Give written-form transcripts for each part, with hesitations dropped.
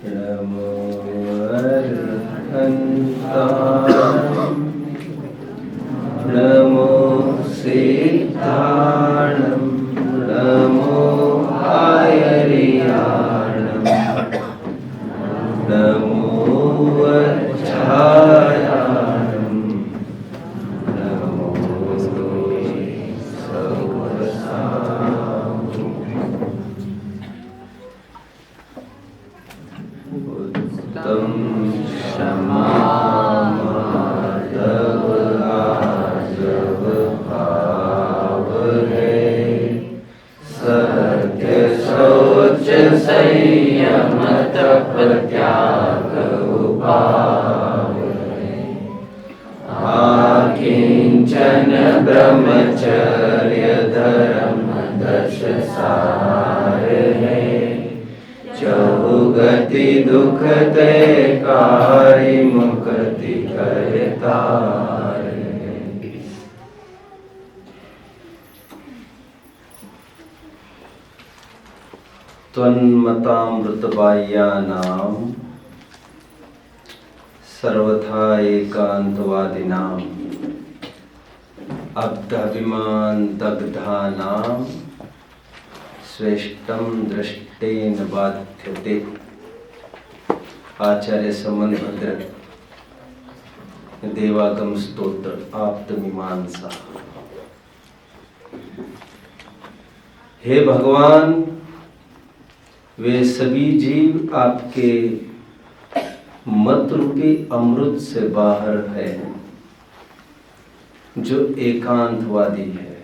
नमो अरहन्ताणं नमो सिद्धाणं नमो आयर्याणं नमो वज्रायाणं नमो सर्वसाम् उत्तम क्षमा माधव आजव भाव है सत्य शौच संयम तप त्याग उपाव है आकिंचन ब्रह्मचर्य धर्म दश सार है चहुगति दुख ते कारी मुक्ति करतार है। त्वन्मतामृतबाह्यानां सर्वथा एकांतवादिनां अब्धाभिमान दग्धानां श्रेष्ठम दृष्टेन बाध्यते। आचार्य समन्भद्र देवागम स्तोत्र आप्त मीमांसा। हे भगवान, वे सभी जीव आपके मत रूपी अमृत से बाहर है जो एकांतवादी है।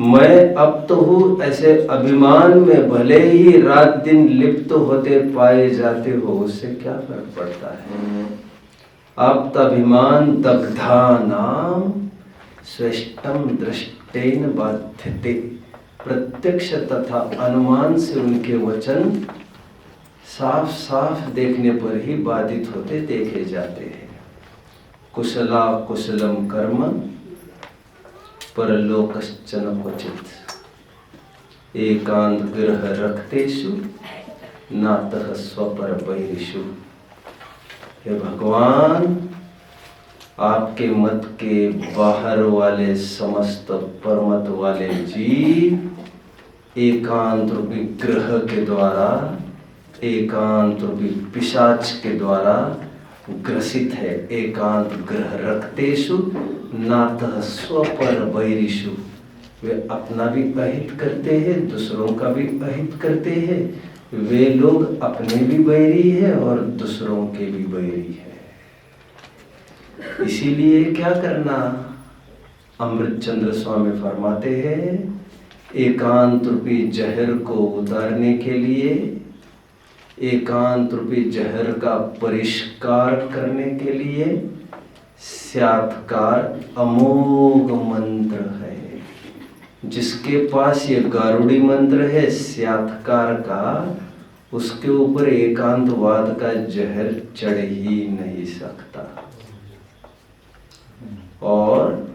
मैं अब तो हूँ ऐसे अभिमान में भले ही रात दिन लिप्त होते पाए जाते हो, उससे क्या फर्क पड़ता है। आप अभिमान दग्धानां श्रेष्ठम दृष्टेन बाध्यते। प्रत्यक्ष तथा अनुमान से उनके वचन साफ साफ देखने पर ही बाधित होते देखे जाते हैं। कुशला कुशलम कर्म परलोकश्चन क्वचित् एकांत गृह रक्तेषु नातः स्वपर बहिषु। हे भगवान, आपके मत के बाहर वाले समस्त परमत वाले जीव एकांत रूपी ग्रह के द्वारा, एकांत रूपी पिशाच के द्वारा ग्रसित है। एकांत ग्रह रक्तेषु नातः स्वपर बहिषु। वे अपना भी अहित करते हैं, दूसरों का भी अहित करते हैं। वे लोग अपने भी बैरी है और दूसरों के भी बैरी है। इसीलिए क्या करना, अमृत चंद्र स्वामी फरमाते हैं, एकांत रूपी जहर को उतारने के लिए, एकांत रूपी जहर का परिष्कार करने के लिए स्यात्कार अमोघ मंत्र है। जिसके पास ये गारुड़ी मंत्र है स्यात्कार का, उसके ऊपर एकांतवाद का जहर चढ़ ही नहीं सकता। और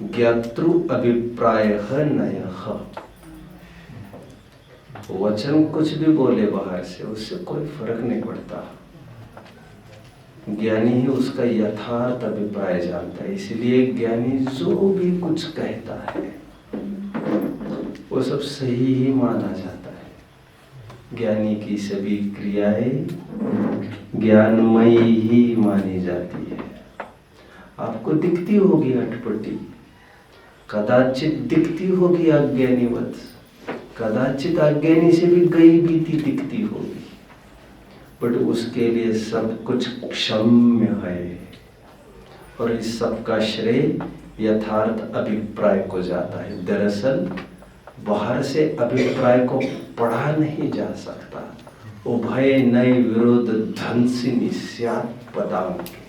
ज्ञातृ अभिप्रायः नयः, वचन कुछ भी बोले बाहर से, उससे कोई फर्क नहीं पड़ता। ज्ञानी ही उसका यथार्थ अभिप्राय जानता है। इसलिए ज्ञानी जो भी कुछ कहता है वो सब सही ही माना जाता है। ज्ञानी की सभी क्रियाएं ज्ञानमयी ही मानी जाती है। आपको दिखती होगी अटपटी, कदाचित दिखती होगी अज्ञानीवत, कदाचित अज्ञानी से भी गई बीती दिखती होगी, बट उसके लिए सब कुछ क्षम्य है। और इस सब का श्रेय यथार्थ अभिप्राय को जाता है। दरअसल बाहर से अभिप्राय को पढ़ा नहीं जा सकता। उभय नए विरोध ध्वंसिनी स्यात् पदांके।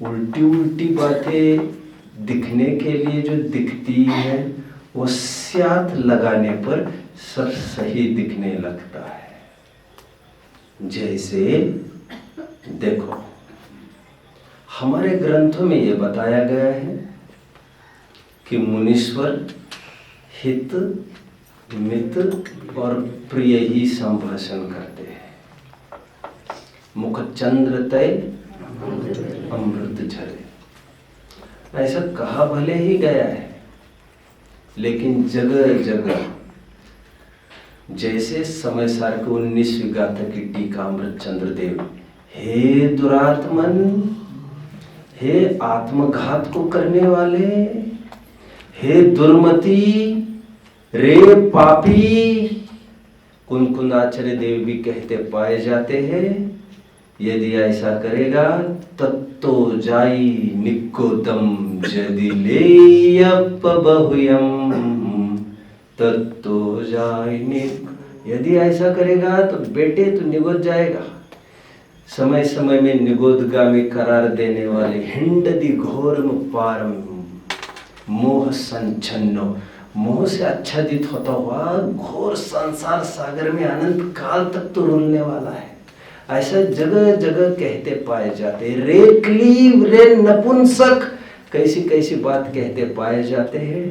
उल्टी उल्टी बातें दिखने के लिए जो दिखती है वो स्यात् लगाने पर सब सही दिखने लगता है। जैसे देखो, हमारे ग्रंथों में ये बताया गया है कि मुनीश्वर हित मित और प्रिय ही संभाषण करते हैं। मुख चंद्र तय अमृत झरे, ऐसा कहा भले ही गया है, लेकिन जगह जगह जैसे समय सार के 19वीं गाथा की टीका अमृत चंद्र देव, हे दुरात्मन, हे आत्मघात को करने वाले, हे दुर्मति, रे पापी, कुंकुंदाचार्य देव भी कहते पाए जाते हैं, यदि ऐसा करेगा तत्तो जाई निकोदम यदि लेयप बहुयम, तत्तो जाई निक, यदि ऐसा करेगा तो बेटे तू निगोद जाएगा। समय समय में निगोदगामी करार देने वाले हिंडदी घोरम पारम मोह संचन्नो, मोह से आच्छादित होता हुआ घोर संसार सागर में अनंत काल तक तो रुलने वाला है। ऐसा जगह जगह कहते पाए जाते। रे क्लीव, रे नपुंसक, कैसी कैसी बात कहते पाए जाते हैं।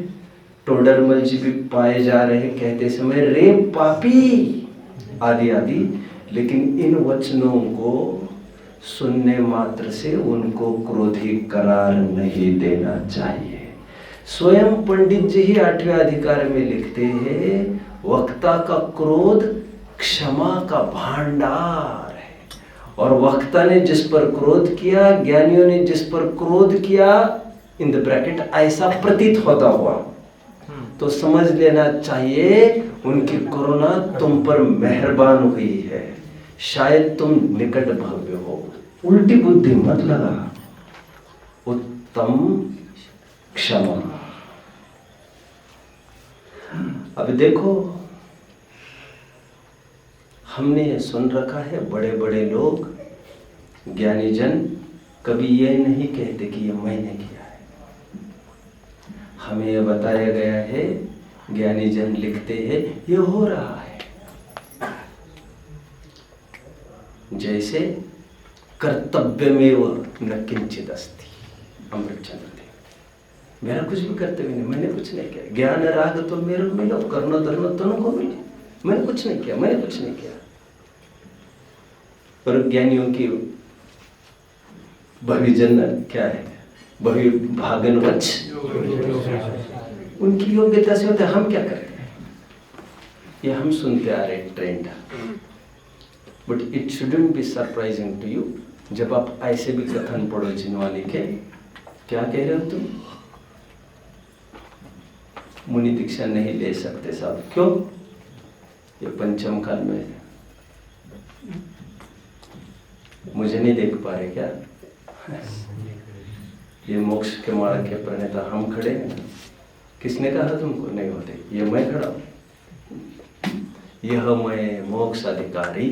टोडरमल जी भी पाए जा रहे कहते समय रे पापी आदि आदि। लेकिन इन वचनों को सुनने मात्र से उनको क्रोधी करार नहीं देना चाहिए। स्वयं पंडित जी ही 8वें अधिकार में लिखते हैं, वक्ता का क्रोध क्षमा का भांडार है। और वक्ता ने जिस पर क्रोध किया, ज्ञानियों ने जिस पर क्रोध किया, इन द ब्रैकेट ऐसा प्रतीत होता हुआ, तो समझ लेना चाहिए उनकी करुणा तुम पर मेहरबान हुई है, शायद तुम निकट भव्य हो। उल्टी बुद्धि मत लगा, उत्तम क्षमा। अब देखो, हमने ये सुन रखा है, बड़े बड़े लोग ज्ञानी जन कभी ये नहीं कहते कि ये मैंने किया है। हमें ये बताया गया है, ज्ञानी जन लिखते हैं ये हो रहा है। जैसे कर्तव्यमेव न किंचित अस्ति, अमृतचंद्र देव। मेरा कुछ भी कर्तव्य नहीं, मैंने कुछ नहीं किया। ज्ञान राग तो मेरे मिलो, कर्म धर्म तनु को मिले, मैंने कुछ नहीं किया, मैंने कुछ नहीं किया। पर ज्ञानियों की भविजन क्या है, भवि भागन वच, उनकी योग्यता से होता है। हम क्या करते हैं, ये हम सुनते आ रहे trend. But it shouldn't be surprising to you जब आप ऐसे भी कथन पढ़ो जिनवानी के। क्या कह रहे हो तुम, मुनि दीक्षा नहीं ले सकते साहब, क्यों? ये पंचम काल में है, मुझे नहीं देख पा रहे क्या? ये मोक्ष के मार्ग के प्रणेता हम खड़े हैं। किसने कहा तुमको नहीं होते? ये मैं खड़ा हूं, यह मैं मोक्ष अधिकारी।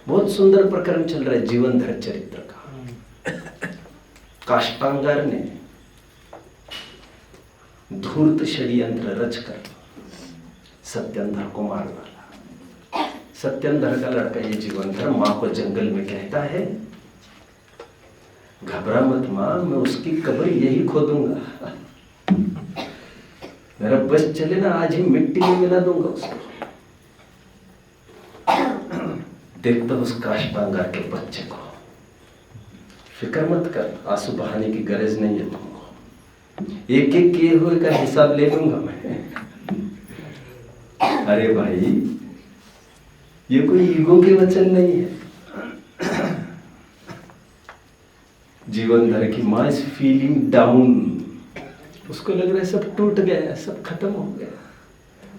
बहुत सुंदर प्रकरण चल रहा है जीवनधर चरित्र का। काष्टांगार ने धूर्त षड्यंत्र रचकर सत्यंधर को मार डाला। सत्यंधर का लड़का ये जीवनधर माँ को जंगल में कहता है, घबरा मत माँ, मैं उसकी कब्र यही खोदूंगा, मेरा बस चले ना, आज ही मिट्टी में मिला दूंगा उसको। देखता उस काष्टांगार के बच्चे को, फिक्र मत कर, आंसू बहाने की गरज नहीं है तुमको, एक एक किए हुए का हिसाब ले लूंगा मैं। अरे भाई, ये कोई ईगो के वचन नहीं है। जीवनधर की माँ इज फीलिंग डाउन, उसको लग रहा है सब टूट गया, सब खत्म हो गया,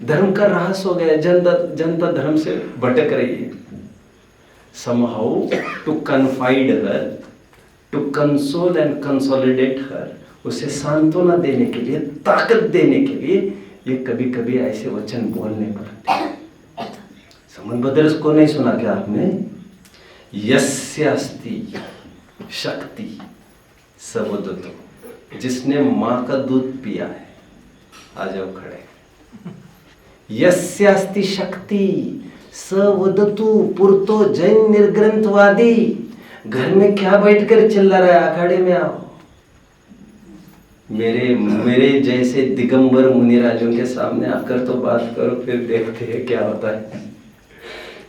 धर्म का ह्रास हो गया, जनता धर्म से भटक रही है। somehow to confide her, to console and consolidate her, उसे सांत्वना देने के लिए, ताकत देने के लिए ये कभी कभी ऐसे वचन बोलने पड़ते। समन ब्रदर्स को नहीं सुना क्या आपने? यस्यास्ति शक्ति सबोदतो, जिसने माँ का दूध पिया है, आ जाओ खड़े। यस्यास्ति शक्ति सवदतु पुरतो जैन निर्ग्रंथवादी, घर में क्या बैठकर चिल्ला रहा है? अखाड़े में आओ। मेरे जैसे दिगंबर मुनिराजों के सामने आकर तो बात करो, फिर देखते हैं क्या होता है।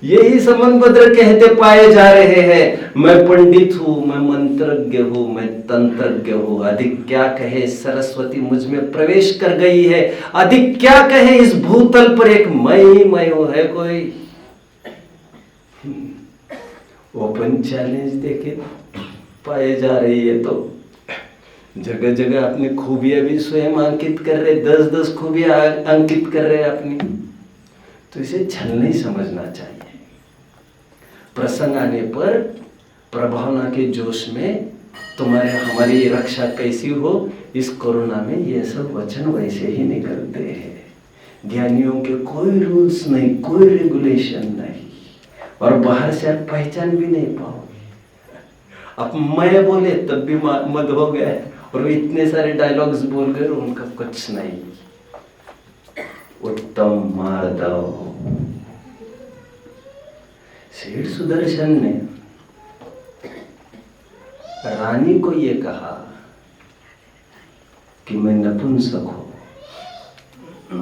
यही संबंधभद्र कहते पाए जा रहे हैं। मैं पंडित हूं, मैं मंत्रज्ञ हूं, मैं तंत्रज्ञ हूं। अधिक क्या कहे, सरस्वती मुझ में प्रवेश कर गई है। अधिक क्या कहे, इस भूतल पर एक मैं ही मैं हूं। है कोई? ओपन चैलेंज देके पाए जा रही है। तो जगह जगह अपनी खूबियां भी स्वयं अंकित कर रहे, 10-10 खूबियां अंकित कर रहे अपनी। तो इसे छल नहीं समझना चाहिए। प्रसंग आने पर प्रभावना के जोश में तुम्हारे हमारी रक्षा कैसी हो, इस कोरोना में ये सब वचन वैसे ही निकलते हैं। ज्ञानियों के कोई रूल्स नहीं, कोई रेगुलेशन नहीं, और बाहर से आप पहचान भी नहीं पाओगे। अब मैं बोले तब भी मद हो गए, और इतने सारे डायलॉग्स बोल गए, उनका कुछ नहीं। उत्तम माधव सेठ सुदर्शन ने रानी को ये कहा कि मैं नपुंसक हूं।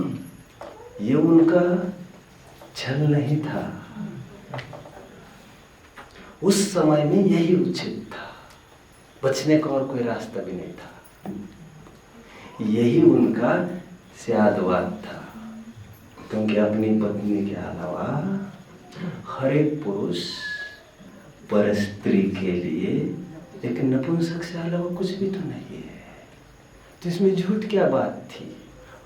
ये उनका छल नहीं था, उस समय में यही उचित था। बचने का और कोई रास्ता भी नहीं था। यही उनका स्यादवाद था, क्योंकि अपनी पत्नी के अलावा हर एक पुरुष पर स्त्री के लिए एक नपुंसक से अलावा कुछ भी तो नहीं है। तो इसमें झूठ क्या बात थी?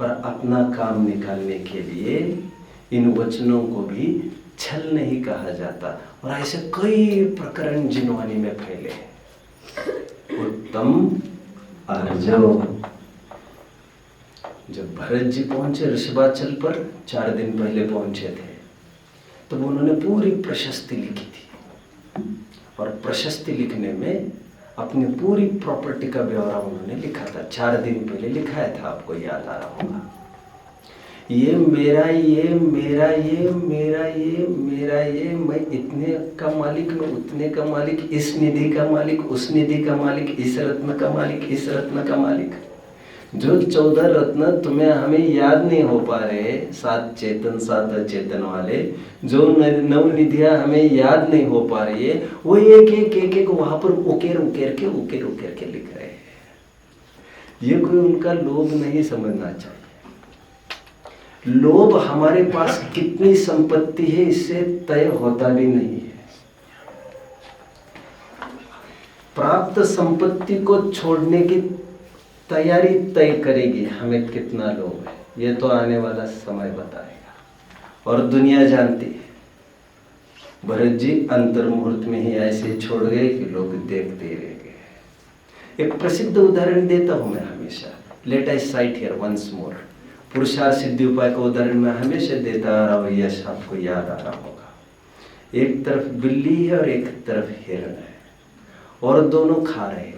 और अपना काम निकालने के लिए इन वचनों को भी छल नहीं कहा जाता। और ऐसे कई प्रकरण जिनवानी में फैले। उत्तम अर्जव, जब भरत जी पहुंचे ऋषभाचल पर, 4 दिन पहले पहुंचे थे, तो उन्होंने पूरी प्रशस्ति लिखी थी। और प्रशस्ति लिखने में अपनी पूरी प्रॉपर्टी का ब्यौरा उन्होंने लिखा था। 4 दिन पहले लिखाया था, आपको याद आ रहा होगा। ये मेरा, ये मेरा, ये मेरा, ये मेरा, ये मैं इतने का मालिक, मैं उतने का मालिक, इस निधि का मालिक, उस निधि का मालिक, इस रत्न का मालिक, इस रत्न का मालिक। जो 14 रत्न तुम्हें हमें याद नहीं हो पा रहे, 7 चेतन 7 अचेतन वाले, जो 9 निधियां हमें याद नहीं हो पा रही है, वो एक वहां पर उकेर उकेर के लिख रहे हैं। ये कोई उनका लोभ नहीं समझना चाहिए। लोभ हमारे पास कितनी संपत्ति है इससे तय होता भी नहीं है। प्राप्त संपत्ति को छोड़ने की तैयारी तय करेगी हमें कितना लोभ है। ये तो आने वाला समय बताएगा। और दुनिया जानती है, भरत जी अंतर मुहूर्त में ही ऐसे छोड़ गए कि लोग देखते रह गए। एक प्रसिद्ध उदाहरण देता हूं मैं हमेशा। Let us cite here once more. पुरुषार्थ सिद्धि उपाय का उदाहरण मैं हमेशा देता आ रहा हूं, यश आपको याद आ रहा होगा। एक तरफ बिल्ली है और एक तरफ हिरण है, और दोनों खा रहे हैं।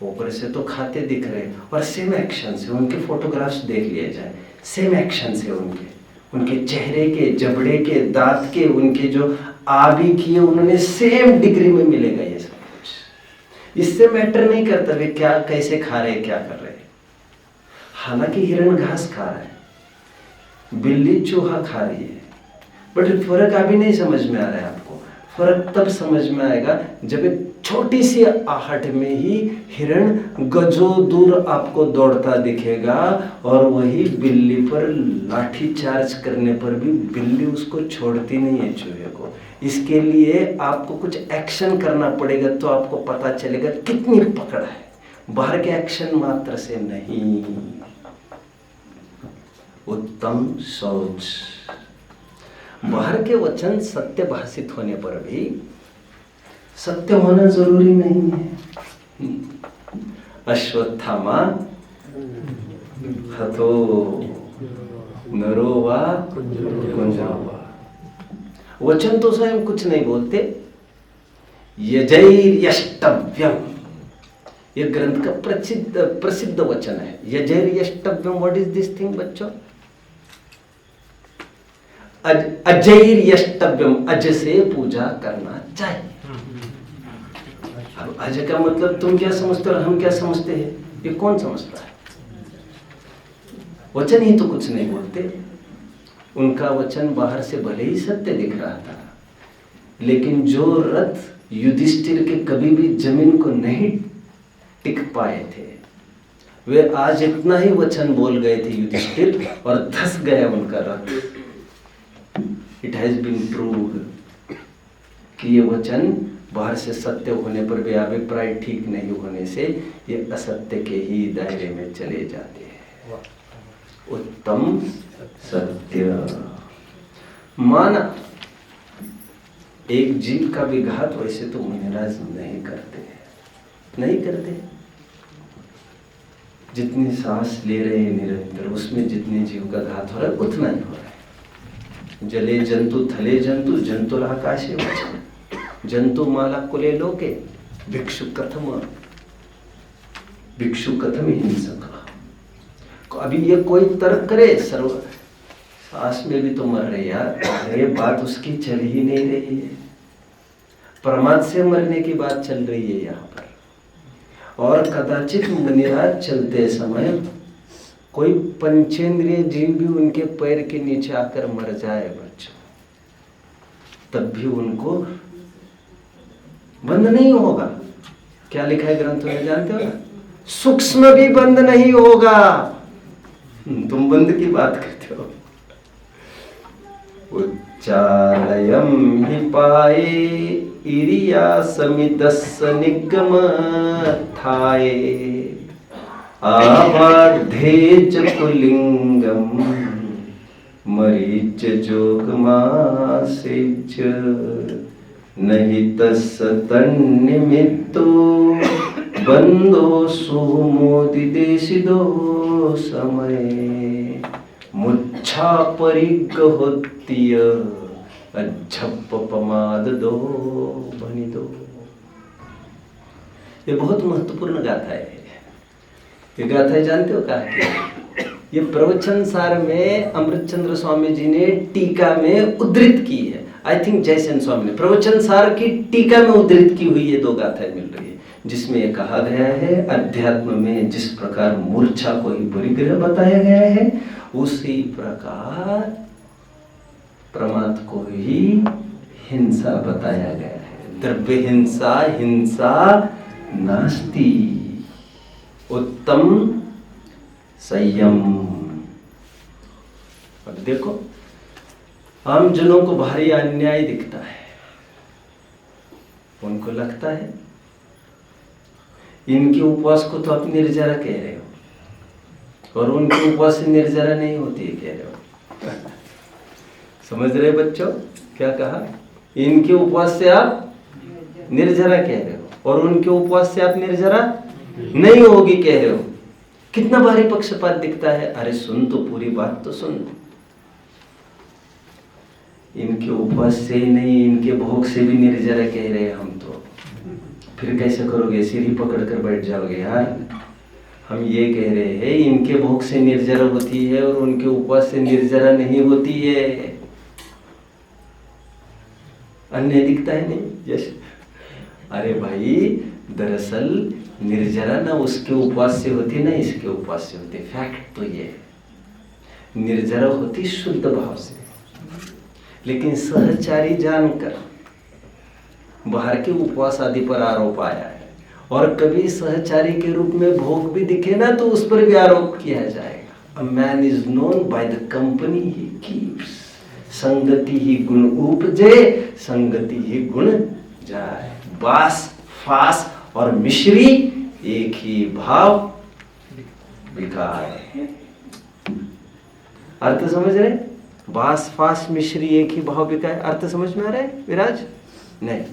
ऊपर से तो खाते दिख रहे हैं, और सेम एक्शन से उनके फोटोग्राफ्स देख लिए जाए, सेम एक्शन से उनके चेहरे के, जबड़े के, दांत के, उनके जो आदि किए, उन्होंने सेम डिग्री में मिलेगा ये सब कुछ। इससे मैटर नहीं करता वे क्या कैसे खा रहे, क्या कर रहे। हालांकि हिरण घास खा रहा है, बिल्ली चूहा खा रही है, बट फर्क अभी नहीं समझ में आ रहा है आपको। फर्क तब समझ में आएगा जब एक छोटी सी आहट में ही हिरण गजों दूर आपको दौड़ता दिखेगा, और वही बिल्ली पर लाठी चार्ज करने पर भी बिल्ली उसको छोड़ती नहीं है, चूहे को। इसके लिए आपको कुछ एक्शन करना पड़ेगा, तो आपको पता चलेगा कितनी पकड़ है, बाहर के एक्शन मात्र से नहीं। उत्तम सोच। बाहर के वचन सत्य भाषित होने पर भी सत्य होना जरूरी नहीं है। अश्वत्थामा हतो नरो वा कुंजरो वा। वचन तो स्वयं कुछ नहीं बोलते। यजैर्यष्टव्यम, ये ग्रंथ का प्रसिद्ध वचन है। यजैर्यष्टव्यम, व्हाट इज दिस थिंग बच्चों? अजैर्यष्टव्यम, अज से पूजा करना चाहिए। भाषा का मतलब तुम क्या समझते हो और हम क्या समझते हैं, ये कौन समझता है? वचन ही तो कुछ नहीं बोलते। उनका वचन बाहर से भले ही सत्य दिख रहा था, लेकिन जो रथ युधिष्ठिर के कभी भी जमीन को नहीं टिक पाए थे, वे आज इतना ही वचन बोल गए थे युधिष्ठिर, और धस गया उनका रथ। इट हैज बीन प्रूव्ड कि ये वचन बाहर से सत्य होने पर भी अभिप्राय ठीक नहीं होने से ये असत्य के ही दायरे में चले जाते हैं। उत्तम सत्य माना। एक जीव का विघात वैसे तो मुनिराज नहीं करते, नहीं करते। जितनी सांस ले रहे हैं निरंतर, उसमें जितने जीव का घात हो रहा है उतना ही हो रहा है। जले जंतु थले जंतु जंतुर आकाशे वचन जंतु माला कुले लोके भिक्षु कथम हिंसक। अभी ये कोई तर्क करे, सर्व सांस में भी तो मर रहे यार, ये बात उसकी चल ही नहीं रही है। प्रमाद से मरने की बात चल रही है यहाँ पर। और कदाचित मुनिराज चलते समय कोई पंचेंद्रिय जीव भी उनके पैर के नीचे आकर मर जाए बच्चों, तब भी उनको बंद नहीं होगा। क्या लिखा है ग्रंथों में जानते हो ना? सूक्ष्म भी बंद नहीं होगा। तुम बंद की बात करते हो। उच्चालयम हि पाए इरिया समिदस्स निगम थाये आबाधे च पुलिंगम मरीच जोगमासे च नहीं तस्स तन्निमित्तो बंदो सुमोदिदेशिदो समय मुच्छा परिग होतीय अझप्प पमाद दो बनी दो। ये बहुत महत्वपूर्ण गाथा है। ये गाथा जानते हो क्या है? ये प्रवचन सार में अमृतचंद्र स्वामी जी ने टीका में उद्धृत की है। आई थिंक जयसेन स्वामी ने प्रवचन सार की टीका में उद्धृत की हुई ये दो गाथाएं मिल रही है, जिसमें ये कहा गया है अध्यात्म में जिस प्रकार मूर्छा को ही परिग्रह बताया गया है, उसी प्रकार प्रमाद को ही हिंसा बताया गया है। द्रव्य हिंसा हिंसा नास्ति। उत्तम संयम। अब देखो, आम जनों को भारी अन्याय दिखता है। उनको लगता है इनके उपवास को तो आप निर्जरा कह रहे हो, और उनके उपवास से निर्जरा नहीं होती है कह रहे हो। समझ रहे बच्चों क्या कहा? इनके उपवास से आप निर्जरा कह रहे हो और उनके उपवास से आप निर्जरा नहीं होगी कह रहे हो। कितना भारी पक्षपात दिखता है। अरे सुन तो, पूरी बात तो सुन। इनके उपवास से ही नहीं, इनके भोग से भी निर्जरा कह रहे हैं हम तो। फिर कैसे करोगे? सीढ़ी पकड़ कर बैठ जाओगे यार। हम ये कह रहे हैं इनके भोग से निर्जरा होती है और उनके उपवास से निर्जरा नहीं होती है। अन्य दिखता है नहीं? यश अरे भाई, दरअसल निर्जरा ना उसके उपवास से होती ना इसके उपवास से होती। फैक्ट तो ये है। निर्जरा होती शुद्ध भाव से, लेकिन सहचारी जानकर बाहर के उपवास आदि पर आरोप आया है, और कभी सहचारी के रूप में भोग भी दिखे ना तो उस पर भी आरोप किया जाएगा। A man is known by the company he keeps। संगति ही गुण उपजे, संगति ही गुण जाए। बास फास और मिश्री एक ही भाव विकार। अर्थ समझ रहे? बास फास मिश्री एक ही भाव विकार। अर्थ समझ में आ रहा है विराज? नहीं।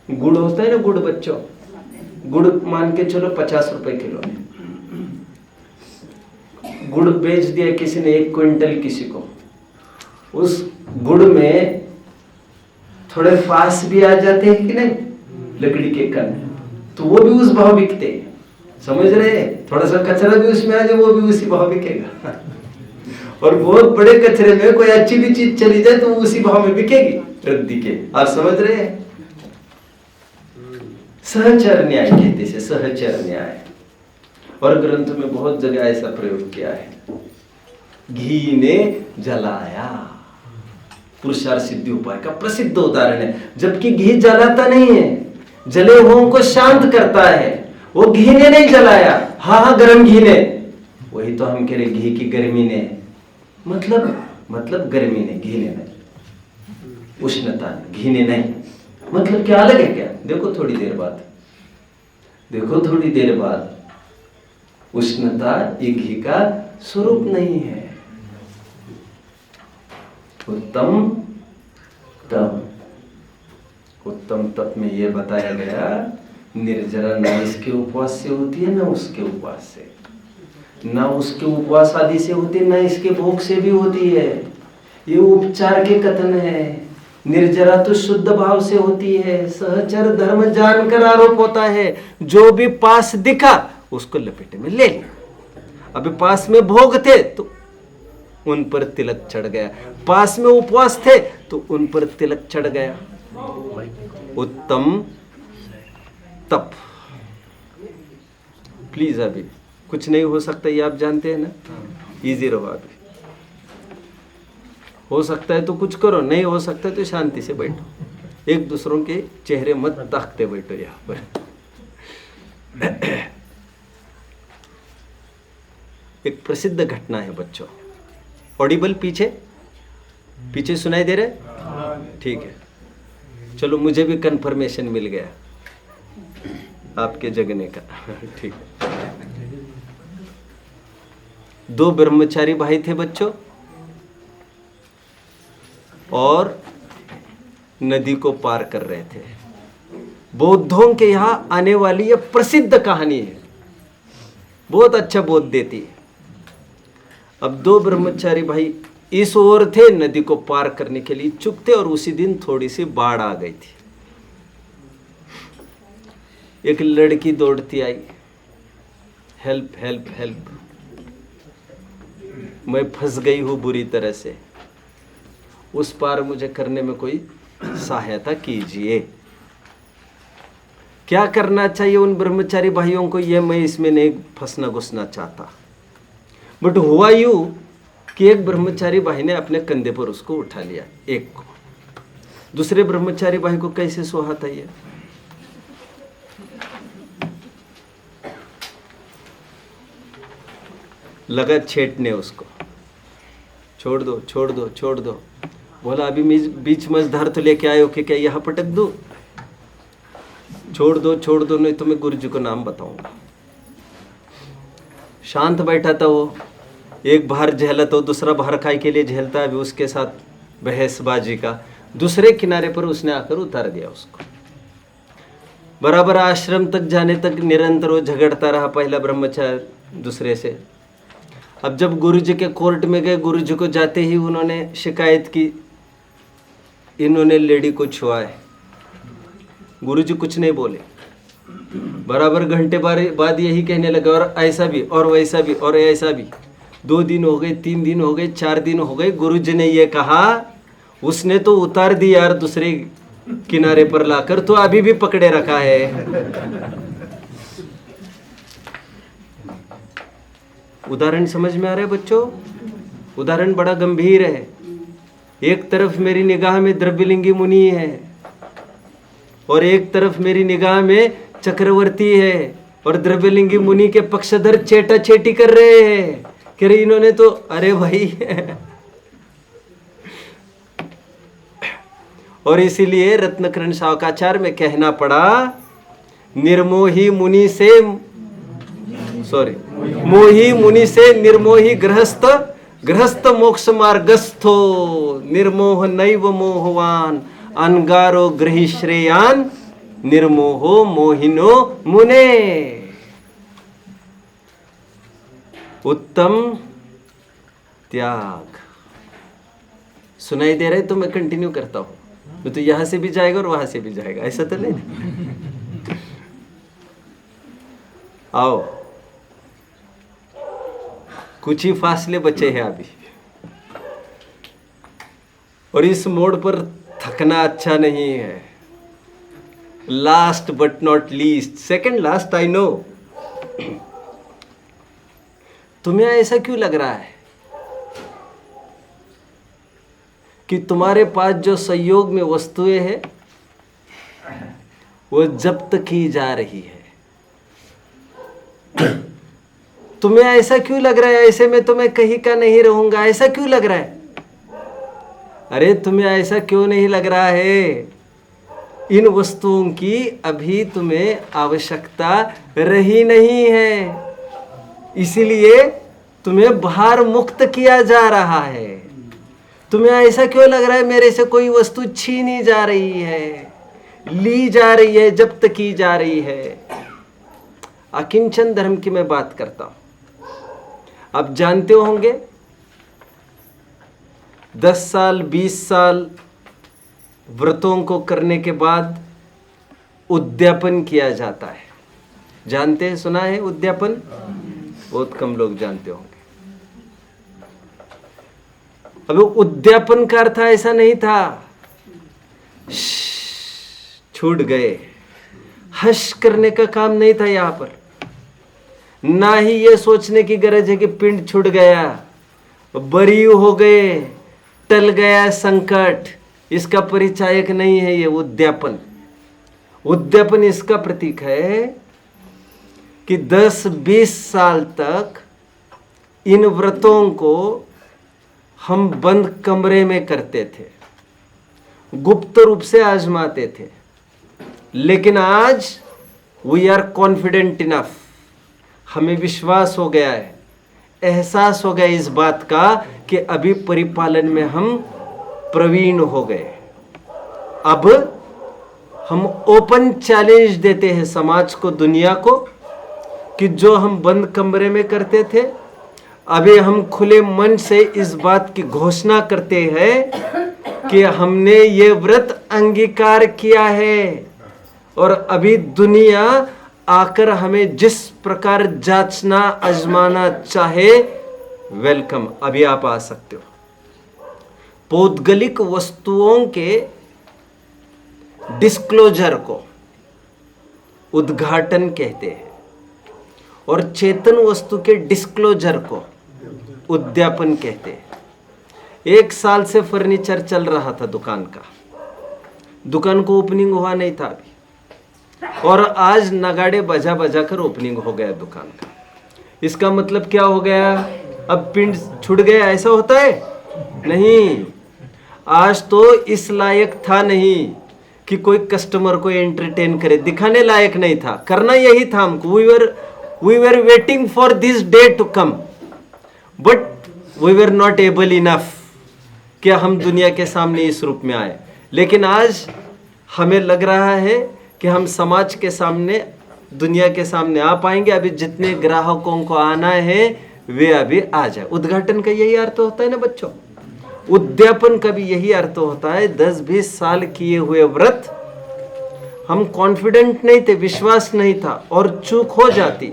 गुड़ होता है ना, गुड़ बच्चों, गुड़ मान के चलो 50 रुपए किलो है। गुड़ बेच दिया किसी ने 1 क्विंटल किसी को। उस गुड़ में थोड़े फास भी आ जाते हैं कि नहीं, लकड़ी के कण, तो वो भी उस भाव बिकते हैं। समझ रहे हैं? थोड़ा सा कचरा भी उसमें आ जाए वो भी उसी भाव बिकेगा। और बहुत बड़े कचरे में कोई अच्छी भी चीज चली जाए तो वो उसी भाव में बिकेगी रद्दी के। आप समझ रहे हैं? सहचर न्याय कहते से, सहचर न्याय। और ग्रंथ में बहुत जगह ऐसा प्रयोग किया है। घी ने जलाया, पुरुषार्थ सिद्धि उपाय का प्रसिद्ध उदाहरण है। जबकि घी जलाता नहीं है, जले हुओं को शांत करता है, वो घी ने नहीं जलाया। हाँ, गर्म घी ने, वही तो हम कह रहे घी की गर्मी ने, मतलब गर्मी ने, घी ने नहीं, उष्णता घी ने नहीं, मतलब क्या अलग है क्या? देखो थोड़ी देर बाद उष्णता ये घी का स्वरूप नहीं है। उत्तम तप में यह बताया गया, निर्जरा न इसके उपवास से होती है, न उसके उपवास से, न उसके उपवास आदि से होती है, न इसके भोग से भी होती है। ये उपचार के कथन है। निर्जरा तो शुद्ध भाव से होती है। सहचर धर्म जानकर आरोप होता है। जो भी पास दिखा उसको लपेटे में ले लिया। अभी पास में भोग थे तो उन पर तिलक चढ़ गया, पास में उपवास थे तो उन पर तिलक चढ़ गया। उत्तम तप। प्लीज, अभी कुछ नहीं हो सकता, ये आप जानते हैं ना। इजी रहो, अभी हो सकता है तो कुछ करो, नहीं हो सकता है तो शांति से बैठो। एक दूसरों के चेहरे मत ताकते बैठो यहाँ पर। एक प्रसिद्ध घटना है बच्चों। ऑडिबल पीछे सुनाई दे रहे? ठीक है, चलो, मुझे भी कंफर्मेशन मिल गया आपके जगने का। ठीक है। 2 ब्रह्मचारी भाई थे बच्चों, और नदी को पार कर रहे थे। बौद्धों के यहां आने वाली यह प्रसिद्ध कहानी है, बहुत अच्छा बोध देती है। अब 2 ब्रह्मचारी भाई इस ओर थे, नदी को पार करने के लिए इच्छुक थे, और उसी दिन थोड़ी सी बाढ़ आ गई थी। एक लड़की दौड़ती आई, हेल्प हेल्प हेल्प, मैं फंस गई हूं बुरी तरह से, उस पार मुझे करने में कोई सहायता कीजिए। क्या करना चाहिए उन ब्रह्मचारी भाइयों को? ये मैं इसमें नहीं फंसना घुसना चाहता, बट हुआ यूं कि एक ब्रह्मचारी भाई ने अपने कंधे पर उसको उठा लिया, एक को। दूसरे ब्रह्मचारी भाई को कैसे सुहाता ये? लगा छेटने उसको, छोड़ दो छोड़ दो छोड़ दो। बोला अभी बीच मझधार तो लेके आए हो कि क्या यहां पटक दो? छोड़ दो, नहीं तो मैं गुरु जी को नाम बताऊंगा। शांत बैठा था वो, एक बाहर झेला तो दूसरा बाहर खाई के लिए झेलता है, अभी उसके साथ बहसबाजी का। दूसरे किनारे पर उसने आकर उतार दिया उसको। बराबर आश्रम तक जाने तक निरंतर वो झगड़ता रहा, पहला ब्रह्मचारी दूसरे से। अब जब गुरु जी के कोर्ट में गए, गुरु जी को जाते ही उन्होंने शिकायत की, इन्होंने लेडी को छुआ है। गुरु जी कुछ नहीं बोले। बराबर घंटे बाद यही कहने लगे, और ऐसा भी और वैसा भी और ऐसा भी। 2 दिन हो गए, 3 दिन हो गए, 4 दिन हो गए। गुरु जी ने ये कहा, उसने तो उतार दी यार दूसरे किनारे पर लाकर, तो अभी भी पकड़े रखा है। उदाहरण समझ में आ रहा है बच्चों? उदाहरण बड़ा गंभीर है। एक तरफ मेरी निगाह में द्रव्यलिंगी मुनि है, और एक तरफ मेरी निगाह में चक्रवर्ती है, और द्रव्यलिंगी मुनि के पक्षधर चेटा चेटी कर रहे हैं। कह रहे इन्होंने तो, अरे भाई। और इसीलिए रत्नकरण शावकाचार्य में कहना पड़ा, निर्मोही मुनि से मोही मुनि से निर्मोही गृहस्थ मोक्ष मार्गस्थो, निर्मोह नैव मोहवान अनगारो गृही श्रेयान, निर्मोहो मोहिनो मुने। उत्तम त्याग। सुनाई दे रहे तो मैं कंटिन्यू करता हूं, मैं तो यहां से भी जाएगा और वहां से भी जाएगा, ऐसा तो नहीं। आओ, कुछ ही फासले बचे हैं अभी, और इस मोड़ पर थकना अच्छा नहीं है। Last but not least, second last I know. तुम्हें ऐसा क्यों लग रहा है कि तुम्हारे पास जो संयोग में वस्तुएं हैं वो जब्त की जा रही है? तुम्हें ऐसा क्यों लग रहा है ऐसे में तो मैं कहीं का नहीं रहूंगा, ऐसा क्यों लग रहा है? अरे तुम्हें ऐसा क्यों नहीं लग रहा है? इन वस्तुओं की अभी तुम्हें आवश्यकता रही नहीं है, इसीलिए तुम्हें भार मुक्त किया जा रहा है। तुम्हें ऐसा क्यों लग रहा है मेरे से कोई वस्तु छीनी जा रही है, ली जा रही है, जब्त की जा रही है? अकिंचन धर्म की मैं बात करता हूं। आप जानते होंगे 10 साल 20 साल व्रतों को करने के बाद उद्यापन किया जाता है। जानते हैं, सुना है उद्यापन? बहुत कम लोग जानते होंगे। अब उद्यापन का अर्थ ऐसा नहीं था छूट गए, हश करने का काम नहीं था यहां पर। ना ही ये सोचने की गरज है कि पिंड छूट गया, बरी हो गए, टल गया संकट, इसका परिचायक नहीं है ये उद्यापन। उद्यापन इसका प्रतीक है कि 10-20 साल तक इन व्रतों को हम बंद कमरे में करते थे, गुप्त रूप से आजमाते थे, लेकिन आज वी आर कॉन्फिडेंट इनफ, हमें विश्वास हो गया है, एहसास हो गया इस बात का कि अभी परिपालन में हम प्रवीण हो गए। अब हम ओपन चैलेंज देते हैं समाज को, दुनिया को, कि जो हम बंद कमरे में करते थे अभी हम खुले मन से इस बात की घोषणा करते हैं कि हमने ये व्रत अंगीकार किया है, और अभी दुनिया आकर हमें जिस प्रकार जांचना आजमाना चाहे, वेलकम, अभी आप आ सकते हो। पौद्गलिक वस्तुओं के डिस्क्लोजर को उद्घाटन कहते हैं, और चेतन वस्तु के डिस्क्लोजर को उद्यापन कहते हैं। 1 साल से फर्नीचर चल रहा था दुकान का, दुकान को ओपनिंग हुआ नहीं था अभी, और आज नगाड़े बजा बजा कर ओपनिंग हो गया दुकान का। इसका मतलब क्या हो गया? अब पिंड छूट गया, ऐसा होता है? नहीं, आज तो इस लायक था नहीं कि कोई कस्टमर को एंटरटेन करे, दिखाने लायक नहीं था, करना यही था हमको। we were waiting for this day to come, but we were not able enough कि हम दुनिया के सामने इस रूप में आए। लेकिन आज हमें लग रहा है कि हम समाज के सामने, दुनिया के सामने आ पाएंगे। अभी जितने ग्राहकों को आना है वे अभी आ जाए। उद्घाटन का यही अर्थ होता है ना बच्चों, उद्यापन का भी यही अर्थ होता है। 10-20 साल किए हुए व्रत हम कॉन्फिडेंट नहीं थे, विश्वास नहीं था, और चूक हो जाती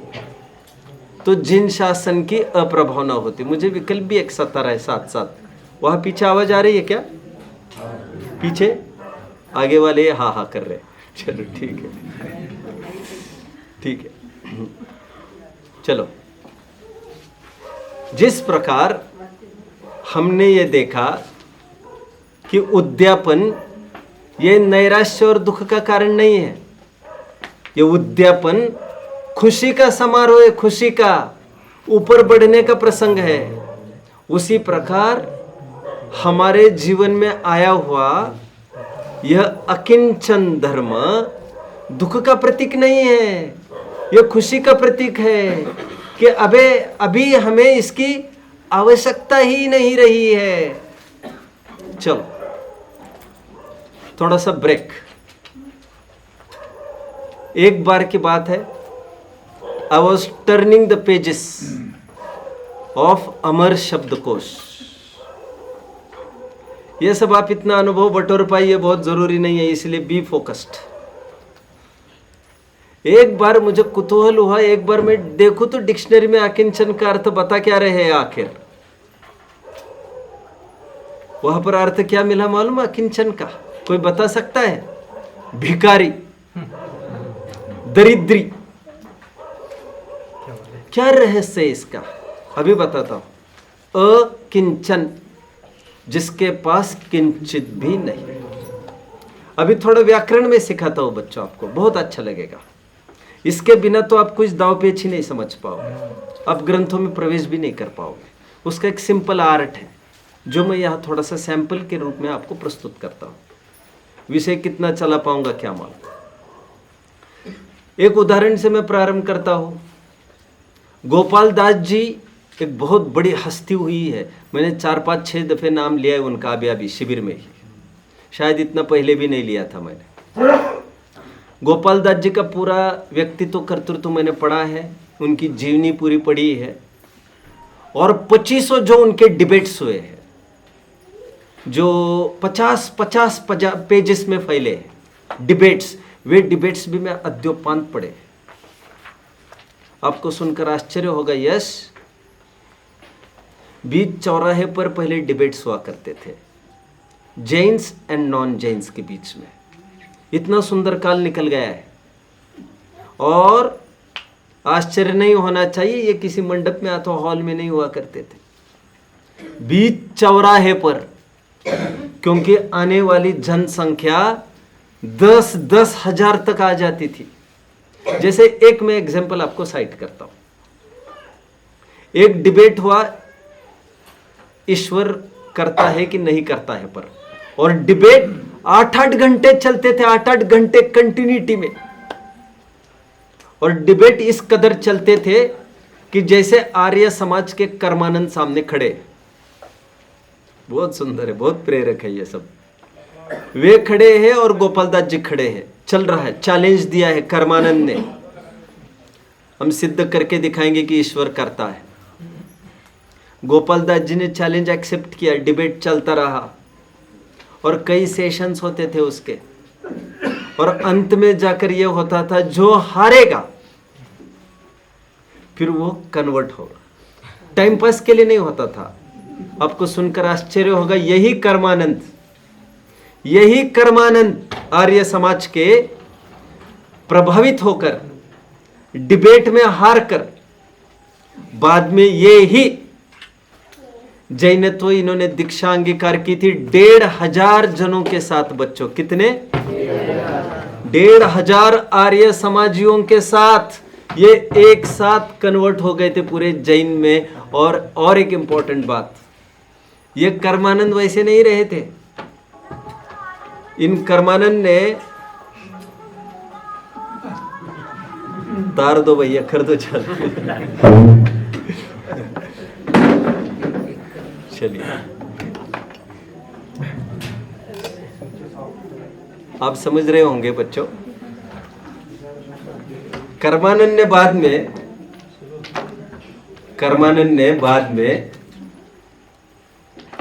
तो जिन शासन की अप्रभावना होती। मुझे विकल्प भी एक सता है साथ साथ। वहां पीछे आवाज आ रही है क्या? पीछे आगे वाले हाँ हाँ कर रहे। चलो ठीक है, ठीक है। चलो, जिस प्रकार हमने ये देखा कि उद्यापन ये नैराश्य और दुख का कारण नहीं है, ये उद्यापन खुशी का समारोह है, खुशी का ऊपर बढ़ने का प्रसंग है। उसी प्रकार हमारे जीवन में आया हुआ यह अकिंचन धर्म दुख का प्रतीक नहीं है, यह खुशी का प्रतीक है कि अभी हमें इसकी आवश्यकता ही नहीं रही है। चलो थोड़ा सा ब्रेक। एक बार की बात है, I was turning the pages of Amar Shabdkosh. ये सब आप इतना अनुभव बटोर पाइए, बहुत जरूरी नहीं है, इसलिए बी फोकस्ड। एक बार मुझे कुतूहल हुआ, एक बार मैं देखूं तो डिक्शनरी में अकिंचन का अर्थ बता क्या रहे हैं आखिर। वहां पर अर्थ क्या मिला मालूम? अकिंचन का कोई बता सकता है? भिखारी। दरिद्री। क्या रहस्य है इसका, अभी बताता हूं। अकिंचन, जिसके पास किंचित भी नहीं। अभी थोड़ा व्याकरण में सिखाता हूं बच्चों, आपको बहुत अच्छा लगेगा। इसके बिना तो आप कुछ दाव पेच ही नहीं समझ पाओगे, आप ग्रंथों में प्रवेश भी नहीं कर पाओगे। उसका एक सिंपल आर्ट है जो मैं यहाँ थोड़ा सा सैंपल के रूप में आपको प्रस्तुत करता हूँ। विषय कितना चला पाऊंगा क्या मालूम। एक उदाहरण से मैं प्रारंभ करता हूँ। गोपाल दास जी एक बहुत बड़ी हस्ती हुई है। मैंने 4-5-6 दफे नाम लिया है उनका अभी शिविर में ही, शायद इतना पहले भी नहीं लिया था मैंने। गोपाल दास जी का पूरा व्यक्तित्व कर्तृत्व मैंने पढ़ा है, उनकी जीवनी पूरी पढ़ी है, और 2500 जो उनके डिबेट्स हुए हैं, जो 50 पेजेस में फैले हैं डिबेट्स, वे डिबेट्स भी मैं अद्योपांत पढ़े। आपको सुनकर आश्चर्य होगा, यस, बीच चौराहे पर पहले डिबेट्स हुआ करते थे, जैन्स एंड नॉन जैन्स के बीच में। इतना सुंदर काल निकल गया है, और आश्चर्य नहीं होना चाहिए, ये किसी मंडप में अथवा हॉल में नहीं हुआ करते थे, बीच चौराहे पर, क्योंकि आने वाली जनसंख्या 10-10 हजार तक आ जाती थी। जैसे एक मैं एग्जांपल आपको साइट करता हूं। एक डिबेट हुआ, ईश्वर करता है कि नहीं करता है पर, और डिबेट 8-8 घंटे चलते थे, 8-8 घंटे कंटिन्यूटी में। और डिबेट इस कदर चलते थे कि जैसे आर्य समाज के कर्मानंद सामने खड़े, बहुत सुंदर है, बहुत प्रेरक है ये सब। वे खड़े हैं और गोपाल दास जी खड़े हैं, चल रहा है, चैलेंज दिया है कर्मानंद ने, हम सिद्ध करके दिखाएंगे कि ईश्वर करता है। गोपाल दास जी ने चैलेंज एक्सेप्ट किया, डिबेट चलता रहा, और कई सेशंस होते थे उसके, और अंत में जाकर यह होता था जो हारेगा फिर वो कन्वर्ट होगा। टाइम पास के लिए नहीं होता था। आपको सुनकर आश्चर्य होगा, यही कर्मानंद आर्य समाज के प्रभावित होकर डिबेट में हार कर बाद में ये ही जैनत्व इन्होंने दीक्षा अंगीकार की थी 1500 जनों के साथ। बच्चों कितने? 1500 आर्य समाजियों के साथ ये एक साथ कन्वर्ट हो गए थे पूरे जैन में। और एक इंपॉर्टेंट बात, ये कर्मानंद वैसे नहीं रहे थे। इन कर्मानंद ने, तार दो भैया, कर दो, चल चलिए। आप समझ रहे होंगे बच्चों, कर्मानंद ने बाद में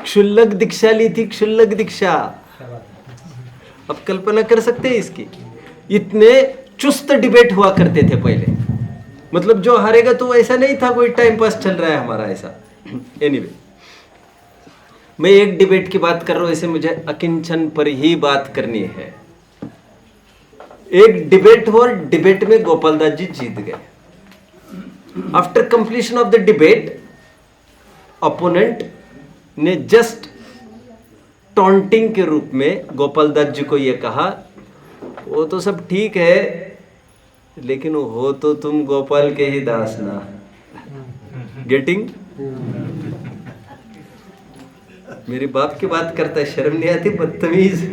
क्षुल्लक दीक्षा ली थी, क्षुल्लक दीक्षा। अब कल्पना कर सकते हैं इसकी, इतने चुस्त डिबेट हुआ करते थे पहले। मतलब जो हारेगा तो ऐसा नहीं था कोई टाइम पास चल रहा है हमारा, ऐसा। एनीवे, मैं एक डिबेट की बात कर रहा हूं, ऐसे मुझे अकिंचन पर ही बात करनी है। एक डिबेट हुआ, डिबेट में गोपाल दास जी जीत गए। After completion of the debate, opponent ने जस्ट टॉन्टिंग के रूप में गोपाल दास जी को यह कहा, वो तो सब ठीक है लेकिन हो तो तुम गोपाल के ही दास ना। गेटिंग? मेरे बाप की बात करता है, शर्म नहीं आती? बदतमीज।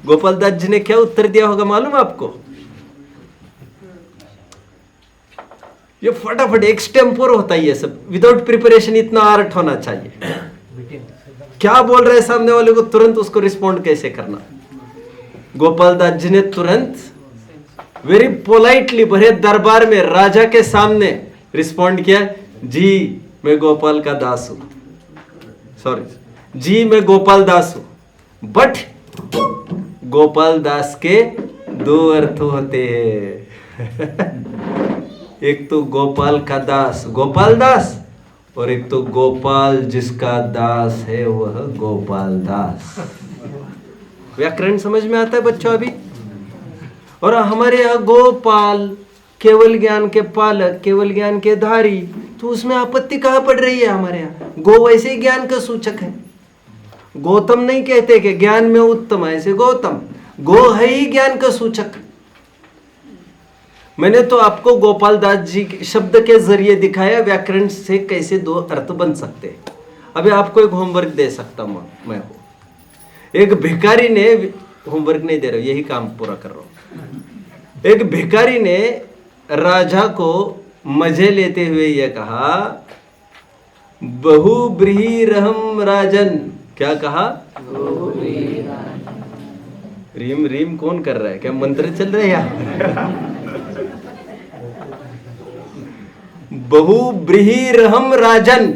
गोपाल दास जी ने क्या उत्तर दिया होगा मालूम आपको? ये फटाफट एक्सटेम्पोर होता है ये सब, विदाउट प्रिपरेशन। इतना आर्ट होना चाहिए। क्या बोल रहे सामने वाले को, तुरंत उसको रिस्पॉन्ड कैसे करना। गोपाल दास जी ने तुरंत वेरी पोलाइटली भरे दरबार में राजा के सामने रिस्पॉन्ड किया, जी मैं गोपाल का दास हूं, सॉरी जी मैं गोपाल दास हूं। बट गोपाल दास के दो अर्थ होते हैं। एक तो गोपाल का दास, गोपाल दास, और एक तो गोपाल जिसका दास है वह गोपाल दास। व्याकरण समझ में आता है बच्चों अभी? और हमारे यहाँ गोपाल, केवल ज्ञान के पालक, केवल ज्ञान के धारी, तो उसमें आपत्ति कहाँ पड़ रही है? हमारे यहाँ गो वैसे ही ज्ञान का सूचक है। गौतम नहीं कहते कि ज्ञान में उत्तम है, ऐसे गौतम, गो है ही ज्ञान का सूचक। मैंने तो आपको गोपाल दास जी के शब्द के जरिए दिखाया व्याकरण से कैसे दो अर्थ बन सकते हैं। अभी आपको एक होमवर्क दे सकता हूं मैं हूं। एक भिखारी ने, होमवर्क नहीं दे रहा हूं, यही काम पूरा कर रहा हूं। एक भिखारी ने राजा को मजे लेते हुए यह कहा, बहु ब्रीहिरहम राजन। क्या कहा? रीम रीम कौन कर रहा है? क्या मंत्र चल रहे हैं यहाँ? बहु ब्रीहिरहम राजन,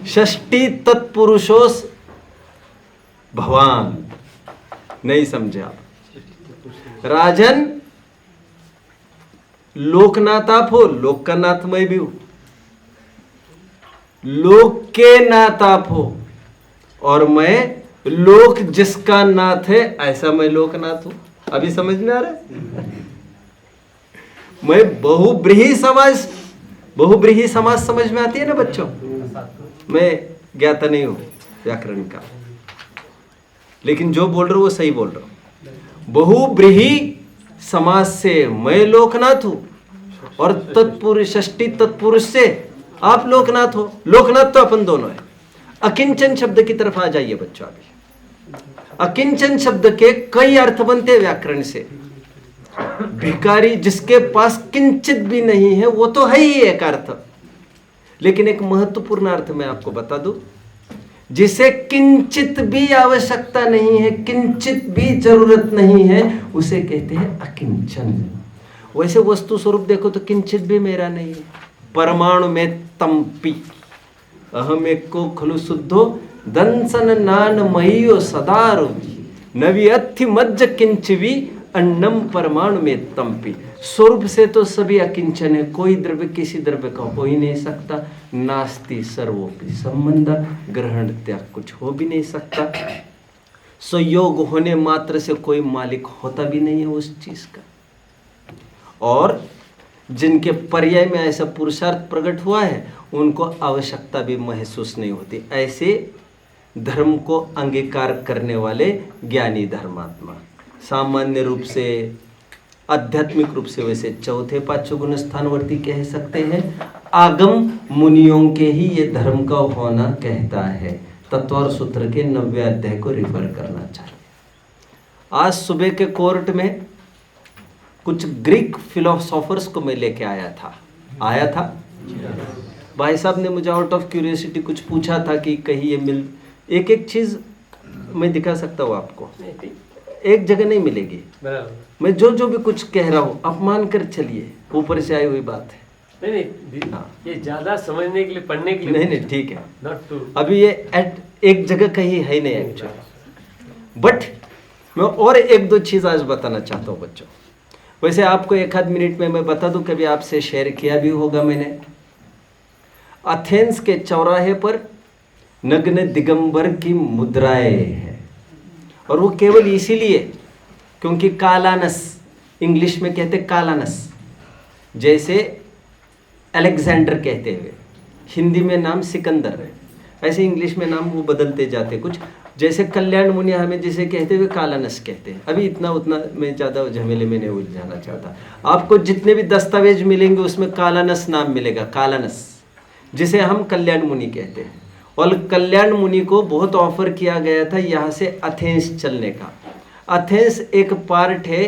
षष्टी तत्पुरुषोस भवान। नहीं समझे आप? राजन, लोकनाथ आप हो, लोक का नाथ मैं भी हूं। लोक के नाथ आप हो और मैं लोक जिसका नाथ है, ऐसा मैं लोकनाथ हूं। अभी समझ में आ रहा है? मैं बहुब्रीहि समाज समझ में आती है ना बच्चों? मैं ज्ञाता नहीं हूं व्याकरण का, लेकिन जो बोल रहा हूं वो सही बोल रहा हूं। बहुब्रीहि समाज से मैं लोकनाथ हूं और तत्पुरुष, षष्ठी तत्पुरुष से आप लोकनाथ हो। लोकनाथ तो अपन दोनों है। अकिंचन शब्द की तरफ आ जाइए बच्चों। अभी अकिंचन शब्द के कई अर्थ बनते हैं व्याकरण से। भिखारी जिसके पास किंचित भी नहीं है, वो तो है ही एक अर्थ, लेकिन एक महत्वपूर्ण अर्थ मैं आपको बता दूं, जिसे किंचित भी आवश्यकता नहीं है, किंचित भी जरूरत नहीं है, उसे कहते हैं अकिंचन। वैसे वस्तु स्वरूप देखो तो किंचित भी मेरा नहीं है। परमाणु में तंपी अहम एको खलु शुद्धो दंसन नान महीयो सदारो नवी अथि मज्ज किंचवी अन्नम परमाणु में तंपी। स्वरूप से तो सभी अकिंचन है, कोई द्रव्य किसी द्रव्य का हो ही नहीं सकता। नास्ति सर्वोपि संबंध, ग्रहण त्याग कुछ हो भी नहीं सकता। संयोग होने मात्र से कोई मालिक होता भी नहीं है उस चीज का। और जिनके पर्याय में ऐसा पुरुषार्थ प्रकट हुआ है, उनको आवश्यकता भी महसूस नहीं होती। ऐसे धर्म को अंगीकार करने वाले ज्ञानी धर्मात्मा सामान्य रूप से, आध्यात्मिक रूप से वैसे चौथे पांचवें गुण स्थानवर्ती कह सकते हैं। आगम मुनियों के ही ये धर्म का होना कहता है। तत्वर सूत्र के 90वें अध्याय को रिफर करना चाहिए। आज सुबह के कोर्ट में कुछ ग्रीक फिलोसोफर्स को मैं लेके आया था। भाई साहब ने मुझे आउट ऑफ क्यूरियोसिटी कुछ पूछा था कि कहीं ये मिल, एक एक चीज मैं दिखा सकता हूँ आपको, एक जगह नहीं मिलेगी। मैं जो भी कुछ कह रहा हूँ आप मान कर चलिए, ऊपर से आई हुई बात है। नहीं हाँ। ये ज्यादा समझने के लिए, पढ़ने के लिए नहीं ठीक है। अभी ये एक जगह कहीं है नहीं एक्चुअली, बट मैं और एक दो चीज आज बताना चाहता हूँ बच्चों। वैसे आपको एक आध मिनट में मैं बता दूं, कभी आपसे शेयर किया भी होगा मैंने। एथेंस के चौराहे पर नग्न दिगंबर की मुद्राएं हैं, और वो केवल इसीलिए क्योंकि कालानस, इंग्लिश में कहते कालानस, जैसे अलेक्जेंडर कहते हुए, हिंदी में नाम सिकंदर है, ऐसे इंग्लिश में नाम वो बदलते जाते कुछ। जैसे कल्याण मुनि हमें जिसे कहते हुए कालानस कहते हैं। अभी इतना उतना मैं ज़्यादा झमेले में नहीं उलझाना चाहता। आपको जितने भी दस्तावेज मिलेंगे उसमें कालानस नाम मिलेगा, कालानस, जिसे हम कल्याण मुनि कहते हैं। और कल्याण मुनि को बहुत ऑफर किया गया था यहाँ से एथेंस चलने का। एथेंस एक पार्ट है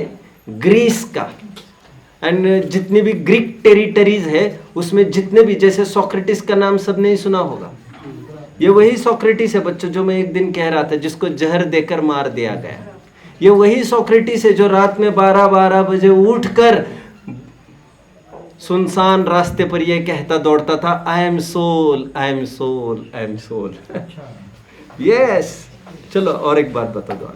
ग्रीस का, एंड जितनी भी ग्रीक टेरिटरीज है उसमें जितने भी, जैसे सोक्रेटिस का नाम सबने ही सुना होगा। ये वही सोक्रेटिस है बच्चों जो मैं एक दिन कह रहा था, जिसको जहर देकर मार दिया गया। ये वही सोक्रेटिस है जो रात में 12-12 बजे उठकर सुनसान रास्ते पर ये कहता दौड़ता था, I am soul, I am soul, I am soul. Yes, चलो और एक बात बता दो।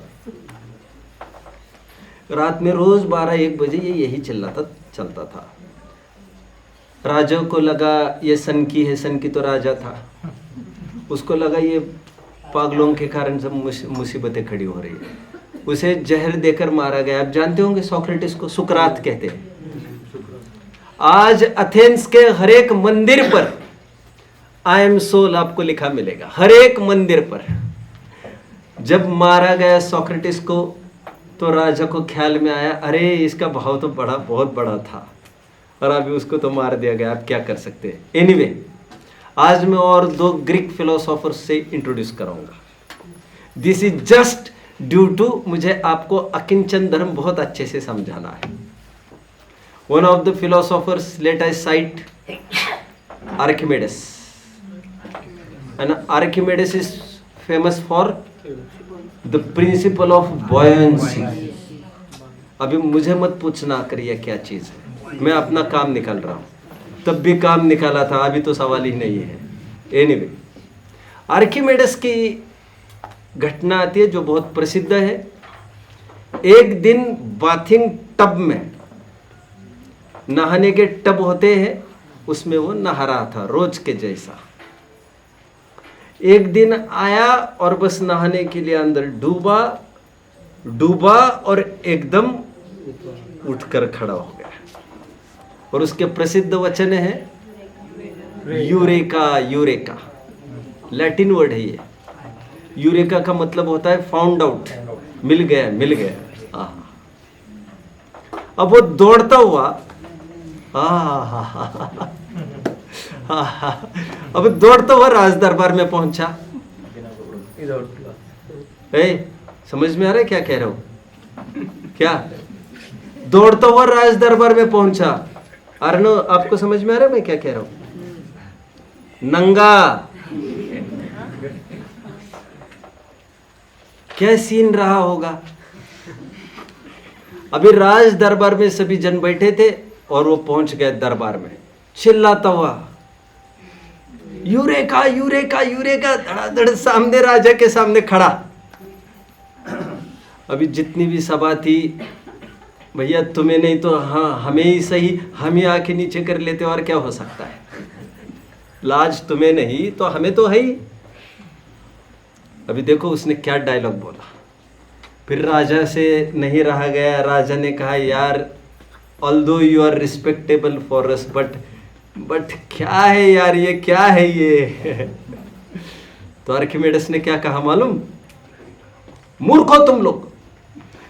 रात में रोज 12-1 बजे ये यही चलता था। राजा को लगा ये सनकी है, सनकी तो राजा था, उसको लगा ये पागलों के कारण सब मुसीबतें खड़ी हो रही है। उसे जहर देकर मारा गया। आप जानते होंगे सोक्रेटिस को सुकरात कहते हैं। आज एथेंस के हर एक मंदिर पर आई एम सोल आपको लिखा मिलेगा, हर एक मंदिर पर। जब मारा गया सोक्रेटिस को तो राजा को ख्याल में आया, अरे इसका भाव तो बहुत बड़ा था और अभी उसको तो मार दिया गया, आप क्या कर सकते हैं। एनीवे, आज मैं और 2 ग्रीक फिलोसोफर्स से इंट्रोड्यूस कराऊंगा। This is just due to मुझे आपको अकिंचन धर्म बहुत अच्छे से समझाना है। One of the philosophers, let us cite Archimedes, and Archimedes is famous for the principle of buoyancy. अभी मुझे मत पूछना करिए क्या चीज है, मैं अपना काम निकाल रहा हूं, तब भी काम निकाला था, अभी तो सवाल ही नहीं है। एनीवे, आर्किमिडीज की घटना आती है जो बहुत प्रसिद्ध है। एक दिन बाथिंग टब में, नहाने के टब होते हैं, उसमें वो नहा रहा था रोज के जैसा। एक दिन आया और बस नहाने के लिए अंदर डूबा और एकदम उठकर खड़ा हो गया। और उसके प्रसिद्ध वचन है यूरेका। यूरेका लैटिन वर्ड है ये। यूरेका का मतलब होता है फाउंड आउट, मिल गया। अब वो दौड़ता हुआ अब दौड़ता हुआ राज दरबार में पहुंचा। समझ में आ रहा है क्या कह रहा हूं? क्या दौड़ता हुआ राज दरबार में पहुंचा? अर्नो, आपको समझ में आ रहा है मैं क्या कह रहा हूं? नंगा। क्या सीन रहा होगा? अभी राज दरबार में सभी जन बैठे थे और वो पहुंच गए दरबार में, चिल्लाता हुआ यूरेका यूरेका यूरेका, धड़ाधड़ सामने राजा के सामने खड़ा। अभी जितनी भी सभा थी, भैया तुम्हें नहीं तो हाँ हमें ही सही, हम ही आके नीचे कर लेते और क्या हो सकता है, लाज तुम्हें नहीं तो हमें तो है ही। अभी देखो उसने क्या डायलॉग बोला। फिर राजा से नहीं रहा गया, राजा ने कहा यार although you are respectable for us but क्या है यार, ये क्या है ये। तो आर्किमिडीज ने क्या कहा मालूम? मूर्ख हो तुम लोग,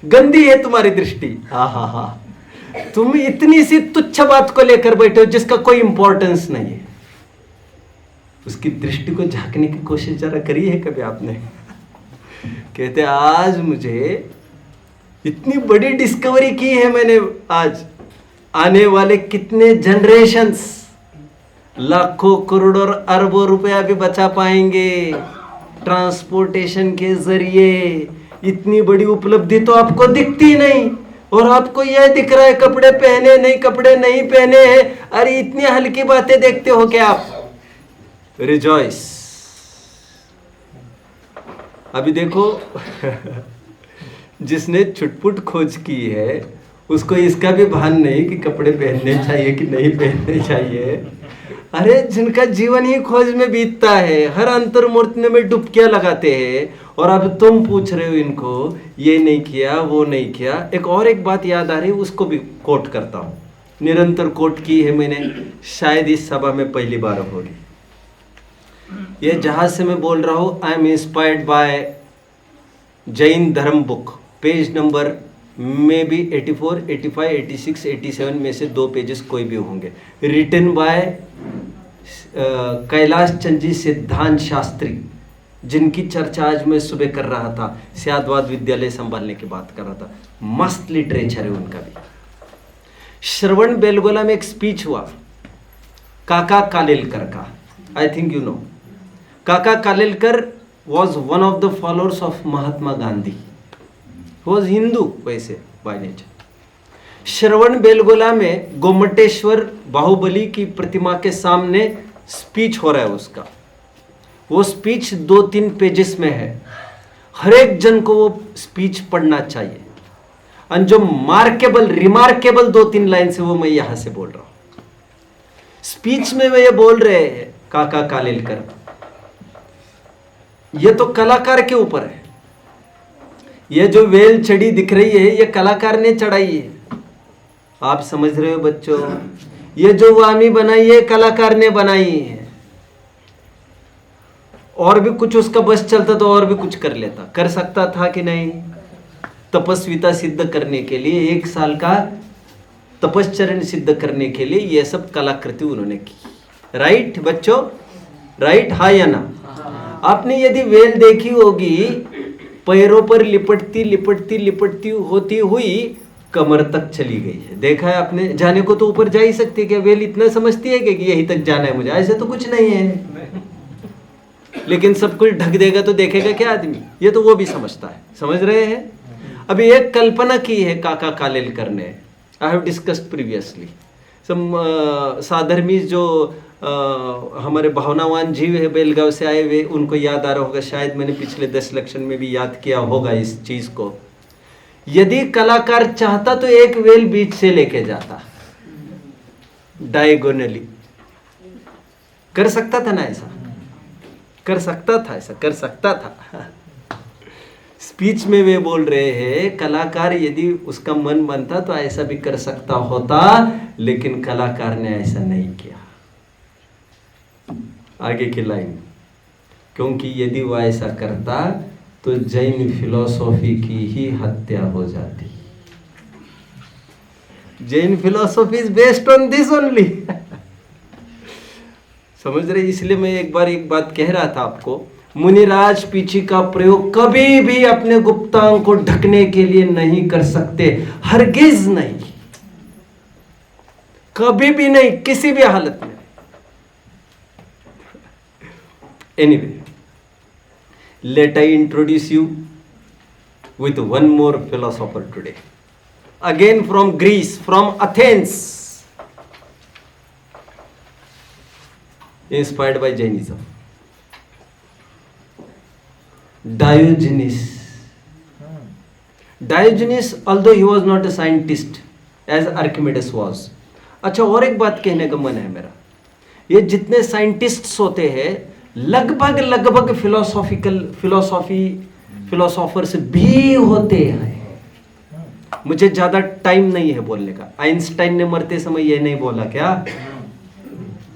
गंदी है तुम्हारी दृष्टि। हा, तुम इतनी सी तुच्छ बात को लेकर बैठे हो जिसका कोई इंपॉर्टेंस नहीं है। उसकी दृष्टि को झांकने की कोशिश जरा करी है कभी आपने? कहते आज मुझे इतनी बड़ी डिस्कवरी की है मैंने, आज आने वाले कितने जनरेशंस लाखों करोड़ों और अरबों रुपया भी बचा पाएंगे ट्रांसपोर्टेशन के जरिए। इतनी बड़ी उपलब्धि तो आपको दिखती नहीं, और आपको यह दिख रहा है कपड़े पहने नहीं, कपड़े नहीं पहने हैं। अरे इतनी हल्की बातें देखते हो क्या आप? रिजॉइस। अभी देखो जिसने छुटपुट खोज की है उसको इसका भी भान नहीं कि कपड़े पहनने चाहिए कि नहीं पहनने चाहिए। अरे जिनका जीवन ही खोज में बीतता है, हर अंतर्मूर्ति में डुबकियां लगाते हैं, और अब तुम पूछ रहे हो इनको ये नहीं किया वो नहीं किया। एक बात याद आ रही है, उसको भी कोट करता हूं, निरंतर कोट की है मैंने, शायद इस सभा में पहली बार होगी। ये जहाज से मैं बोल रहा हूं, I am inspired by Jain Dharma book, page number may be 84, 85, 86, 87 में से 2 पेजेस कोई भी होंगे, रिटन बाय कैलाश चंद सिद्धांत शास्त्री, जिनकी चर्चा आज मैं सुबह कर रहा था, स्यादवाद विद्यालय संभालने की बात कर रहा था। मस्त लिटरेचर है उनका भी। श्रवण बेलगोला में एक स्पीच हुआ काका कालेलकर का, I think you know. Kaka Kalelkar was one of the followers of Mahatma Gandhi, was Hindu वैसे बाय नेचर। श्रवण बेलगोला में गोमटेश्वर बाहुबली की प्रतिमा के सामने स्पीच हो रहा है उसका। वो स्पीच 2-3 पेजेस में है, हर एक जन को वो स्पीच पढ़ना चाहिए। और जो रिमार्केबल 2-3 लाइन से वो मैं यहां से बोल रहा हूं। स्पीच में वे ये बोल रहे हैं काका कालेलकर, ये तो कलाकार के ऊपर है, ये जो वेल चढ़ी दिख रही है ये कलाकार ने चढ़ाई है। आप समझ रहे हो बच्चों? ये जो वामी बनाई है कलाकार ने बनाई है। और भी कुछ उसका बस चलता तो और भी कुछ कर लेता, कर सकता था कि नहीं? तपस्विता सिद्ध करने के लिए, 1 साल का तपश्चरण सिद्ध करने के लिए ये सब कलाकृति उन्होंने की। राइट बच्चों? राइट, हाँ या ना? आपने यदि वेल देखी होगी, पैरों पर लिपटती लिपटती लिपटती होती हुई कमर तक चली गई है। देखा है आपने? जाने को तो ऊपर जा ही सकती है, क्या वेल इतना समझती है कि यहीं तक जाना है मुझे? ऐसे तो कुछ नहीं है। लेकिन सब कुछ ढक देगा तो देखेगा क्या आदमी? ये तो वो भी समझता है। समझ रहे हैं? अभी एक कल्पना की है काका कालेलकर ने, आई हैव डिस्कस्ड प्रीवियसली। साधर्मी जो हमारे भावनावान जीव है बेलगांव से आए हुए, उनको याद आ रहा होगा, शायद मैंने पिछले 10 लेक्शन में भी याद किया होगा इस चीज को। यदि कलाकार चाहता तो एक वेल बीच से लेके जाता, डायगोनली। कर सकता था ना ऐसा? कर सकता था, ऐसा कर सकता था। स्पीच में वे बोल रहे हैं कलाकार यदि उसका मन बनता तो ऐसा भी कर सकता होता, लेकिन कलाकार ने ऐसा नहीं किया। आगे की लाइन, क्योंकि यदि वह ऐसा करता तो जैन फिलॉसफी की ही हत्या हो जाती। Jain philosophy is based on this only. समझ रहे? इसलिए मैं एक बात कह रहा था आपको, मुनिराज पीछे का प्रयोग कभी भी अपने गुप्तांग को ढकने के लिए नहीं कर सकते, हरगिज नहीं, कभी भी नहीं, किसी भी हालत में। Anyway, let I introduce you with one more philosopher today, again from Greece, from Athens, inspired by Jainism. Diogenes. Diogenes, although he was not a scientist as Archimedes was. अच्छा, और एक बात कहने का मन है मेरा, ये जितने साइंटिस्ट्स होते हैं लगभग फिलोसॉफर्स भी होते हैं। मुझे ज्यादा टाइम नहीं है बोलने का। आइंस्टाइन ने मरते समय ये नहीं बोला क्या,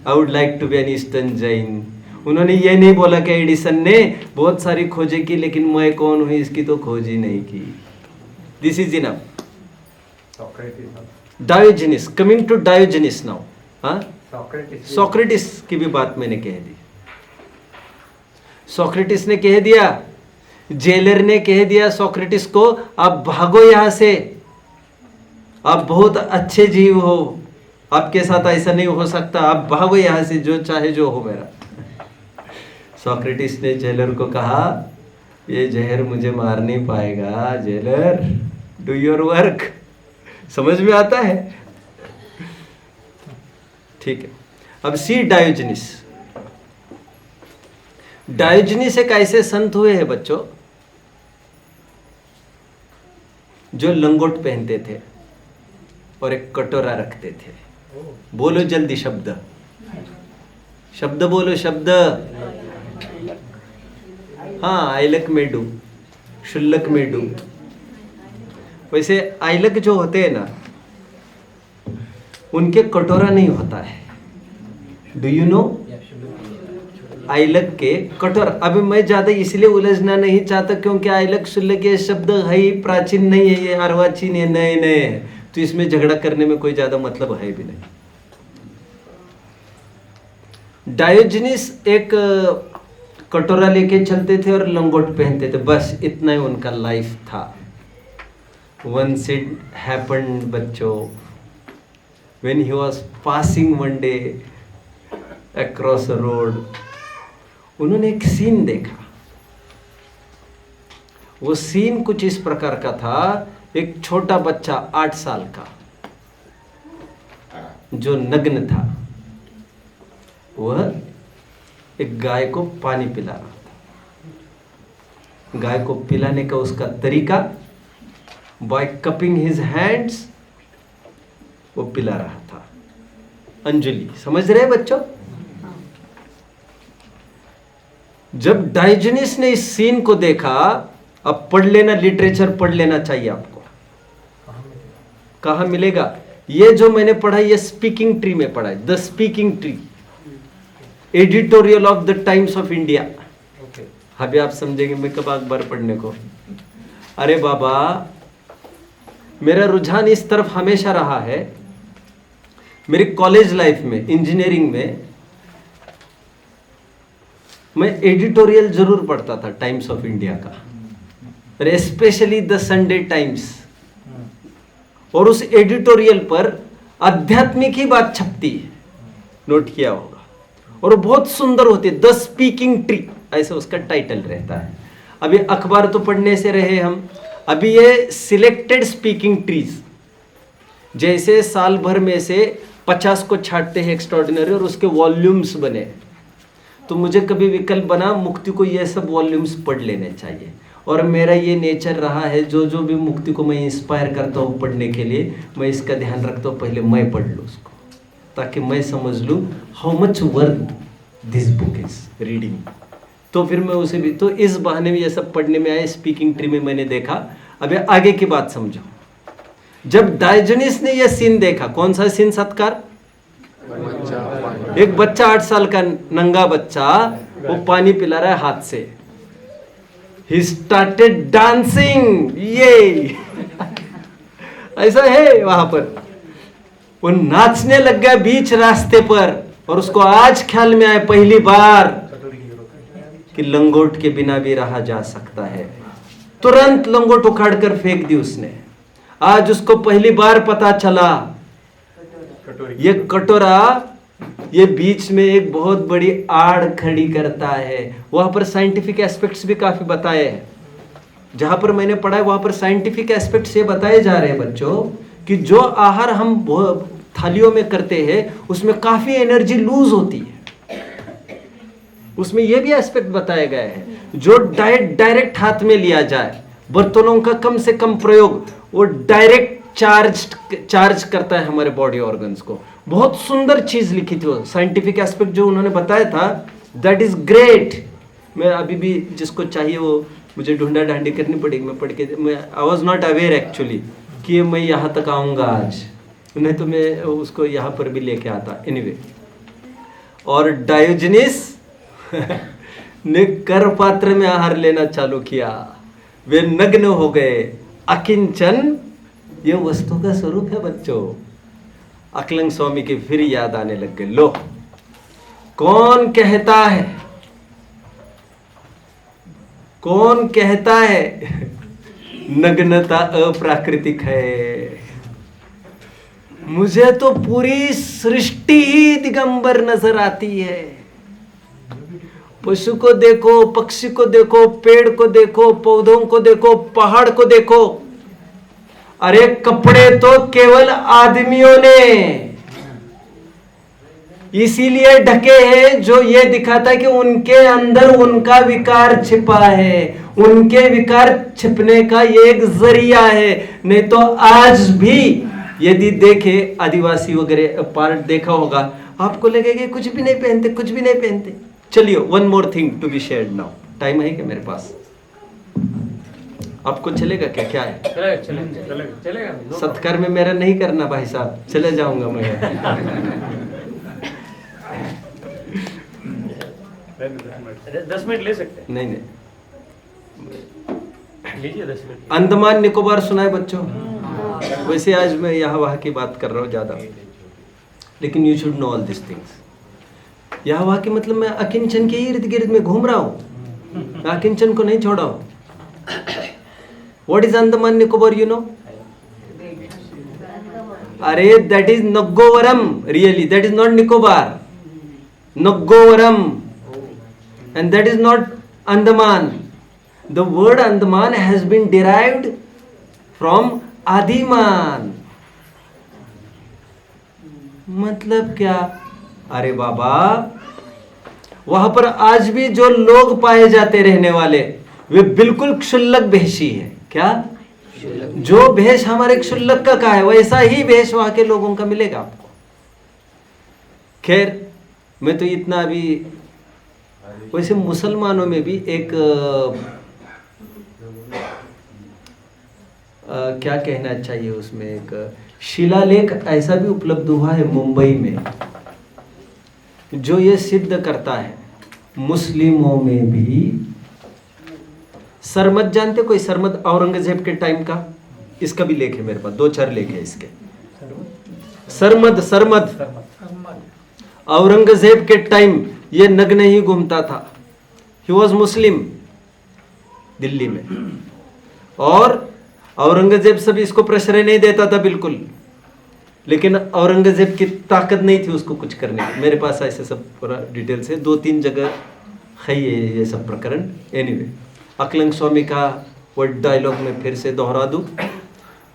I would like to be an eastern Jain? उन्होंने ये नहीं बोला कि एडिसन ने बहुत सारी खोजें की लेकिन मैं कौन हूं इसकी तो खोज ही नहीं की। This is enough. Diogenes, coming to Diogenes now. हाँ, सोक्रेटिस की भी बात मैंने कह दी। सोक्रेटिस ने कह दिया, जेलर ने कह दिया सोक्रेटिस को, आप भागो यहां से, आप बहुत अच्छे जीव हो, आपके साथ ऐसा नहीं हो सकता, आप भागो यहां से, जो चाहे जो हो मेरा। सोक्रेटिस ने जेलर को कहा, ये जहर मुझे मार नहीं पाएगा, जेलर डू योर वर्क। समझ में आता है? ठीक है। अब सी डायोजेनिस। डायोजेनिस एक ऐसे संत हुए हैं बच्चों जो लंगोट पहनते थे और एक कटोरा रखते थे। बोलो जल्दी शब्द, शब्द बोलो, शब्द। हाँ, आइलक मेडू, शुल्लक मेडू। वैसे आइलक जो होते हैं ना, उनके कटोरा नहीं होता है। Do you know? आइलक के कटोरा। अभी मैं ज्यादा इसलिए उलझना नहीं चाहता क्योंकि आइलक शुल्लक ये शब्द है ही प्राचीन नहीं है, ये अर्वाचीन है, नए नए है, तो इसमें झगड़ा करने में कोई ज्यादा मतलब है भी नहीं। डायोजेनिस एक कटोरा लेके चलते थे और लंगोट पहनते थे, बस इतना ही उनका लाइफ था। Once it happened बच्चों, when he was passing one day across a road, उन्होंने एक सीन देखा। वो सीन कुछ इस प्रकार का था, एक छोटा बच्चा 8 साल का जो नग्न था, वह एक गाय को पानी पिला रहा था। गाय को पिलाने का उसका तरीका, बाय कपिंग हिज हैंड्स, वो पिला रहा था। अंजलि, समझ रहे बच्चों? जब डायोजेनिस ने इस सीन को देखा अब पढ़ लेना, लिटरेचर पढ़ लेना चाहिए आपको। कहाँ मिलेगा? ये जो मैंने पढ़ा ये स्पीकिंग ट्री में पढ़ा है, the speaking tree, editorial of the times of India. अभी आप समझेंगे मैं कब अखबार पढ़ने को। अरे बाबा, मेरा रुझान इस तरफ हमेशा रहा है। मेरी कॉलेज लाइफ में, इंजीनियरिंग में, मैं एडिटोरियल जरूर पढ़ता था टाइम्स ऑफ इंडिया का, और स्पेशली द संडे टाइम्स। और उस एडिटोरियल पर आध्यात्मिक ही बात छपती है, नोट किया होगा, और बहुत सुंदर होती है। द स्पीकिंग ट्री ऐसे उसका टाइटल रहता है। अभी अखबार तो पढ़ने से रहे हम, अभी ये सिलेक्टेड स्पीकिंग ट्रीज, जैसे साल भर में से 50 को छांटते हैं एक्स्ट्राऑर्डिनरी और उसके वॉल्यूम्स बने, तो मुझे कभी विकल्प बना मुक्ति को ये सब वॉल्यूम्स पढ़ लेने चाहिए। और मेरा ये नेचर रहा है, जो जो भी मुक्ति को मैं इंस्पायर करता हूँ पढ़ने के लिए, मैं इसका ध्यान रखता हूँ पहले मैं पढ़ लूँ उसको, ताकि मैं समझ लूँ how much worth this book is reading. तो फिर मैं उसे भी, तो इस बहाने में ये सब पढ़ने में आए। स्पीकिंग ट्री में मैंने देखा। अब आगे की बात समझो। जब डायोजनीस ने यह सीन देखा, कौन सा सीन सत्कार? एक बच्चा 8 साल का नंगा बच्चा, वो पानी पिला रहा है हाथ से। He started dancing, ये ऐसा है वहां पर। वो नाचने लग गया बीच रास्ते पर, और उसको आज ख्याल में आया पहली बार कि लंगोट के बिना भी रहा जा सकता है। तुरंत लंगोट उखाड़कर फेंक दी उसने। आज उसको पहली बार पता चला ये कटोरा, ये बीच में एक बहुत बड़ी आड़ खड़ी करता है। वहां पर साइंटिफिक एस्पेक्ट्स भी काफी बताए हैं। जहां पर मैंने पढ़ा है वहां पर साइंटिफिक एस्पेक्ट्स ये बताए जा रहे हैं बच्चों, कि जो आहार हम थालियों में करते हैं उसमें काफी एनर्जी लूज होती है। उसमें यह भी एस्पेक्ट बताए गए हैं, जो डाइट डायरेक्ट हाथ में लिया जाए, बर्तनों का कम से कम प्रयोग, वो डायरेक्ट चार्ज करता है हमारे बॉडी ऑर्गन्स को। बहुत सुंदर चीज लिखी थी वो, साइंटिफिक एस्पेक्ट जो उन्होंने बताया था, दैट इज ग्रेट। मैं अभी भी जिसको चाहिए वो मुझे ढूंढा ढांडी करनी पड़ेगी। मैं पढ़ के, मैं I was not aware actually कि मैं यहाँ तक आऊँगा आज, नहीं तो मैं उसको यहाँ पर भी लेके आता। एनीवे, और डायोजनीस ने कर पात्र में आहार लेना चालू किया। वे नग्न हो गए। अकिंचन ये वस्तु का स्वरूप है बच्चों। अकलंग स्वामी की फिर याद आने लग गए। लो, कौन कहता है, कौन कहता है नग्नता अप्राकृतिक है? मुझे तो पूरी सृष्टि ही दिगंबर नजर आती है। पशु को देखो, पक्षी को देखो, पेड़ को देखो, पौधों को देखो, पहाड़ को देखो। अरे कपड़े तो केवल आदमियों ने इसीलिए ढके हैं जो ये दिखाता है कि उनके अंदर उनका विकार छिपा है। उनके विकार छिपने का ये एक जरिया है। नहीं तो आज भी यदि देखे आदिवासी वगैरह पार्ट देखा होगा, आपको लगेगा कुछ भी नहीं पहनते, कुछ भी नहीं पहनते। चलिए, one more thing to be shared now. Time है क्या मेरे पास? आपको चलेगा क्या? क्या है? चलेगा। सत्कार में मेरा नहीं करना भाई साहब, चले जाऊंगा मैं। 10 मिनट ले सकते हैं? नहीं, लीजिए 10 मिनट। अंडमान निकोबार सुना है बच्चों? वैसे आज मैं यहाँ वहाँ की बात कर रहा हूँ ज्यादा, लेकिन you should know all this things. यहाँ वहाँ के मतलब मैं अकिंचन के इर्द गिर्द में घूम रहा हूँ, अकिंचन को नहीं छोड़ा हूँ। What is Andaman Nicobar, you know? अरे that is Naggovaram, really, that is not Nicobar. Naggovaram, and that is not Andaman. The word Andaman has been derived from Adiman. मतलब क्या? अरे बाबा, वहां पर आज भी जो लोग पाए जाते रहने वाले, वे बिल्कुल क्षुल्लक भेषी है। क्या? जो भेष हमारे क्षुल्लक का है, वैसा ही भेष वहां के लोगों का मिलेगा आपको। खैर, मैं तो इतना अभी, वैसे मुसलमानों में भी एक क्या कहना चाहिए उसमें, एक शिलालेख ऐसा भी उपलब्ध हुआ है मुंबई में जो ये सिद्ध करता है मुस्लिमों में भी सरमद, जानते कोई सरमद, औरंगजेब के टाइम का, इसका भी लेख है मेरे पास, 2-4 लेख है इसके। सरमद, सरमद औरंगजेब के टाइम ये नग्न ही घूमता था। ही वॉज मुस्लिम दिल्ली में, और औरंगजेब सब इसको प्रश्रय नहीं देता था बिल्कुल, लेकिन औरंगजेब की ताकत नहीं थी उसको कुछ करने की। मेरे पास ऐसे सब पूरा डिटेल्स है, 2-3 जगह है ये सब प्रकरण। एनीवे, अकलंग स्वामी का वो डायलॉग में फिर से दोहरा दूं,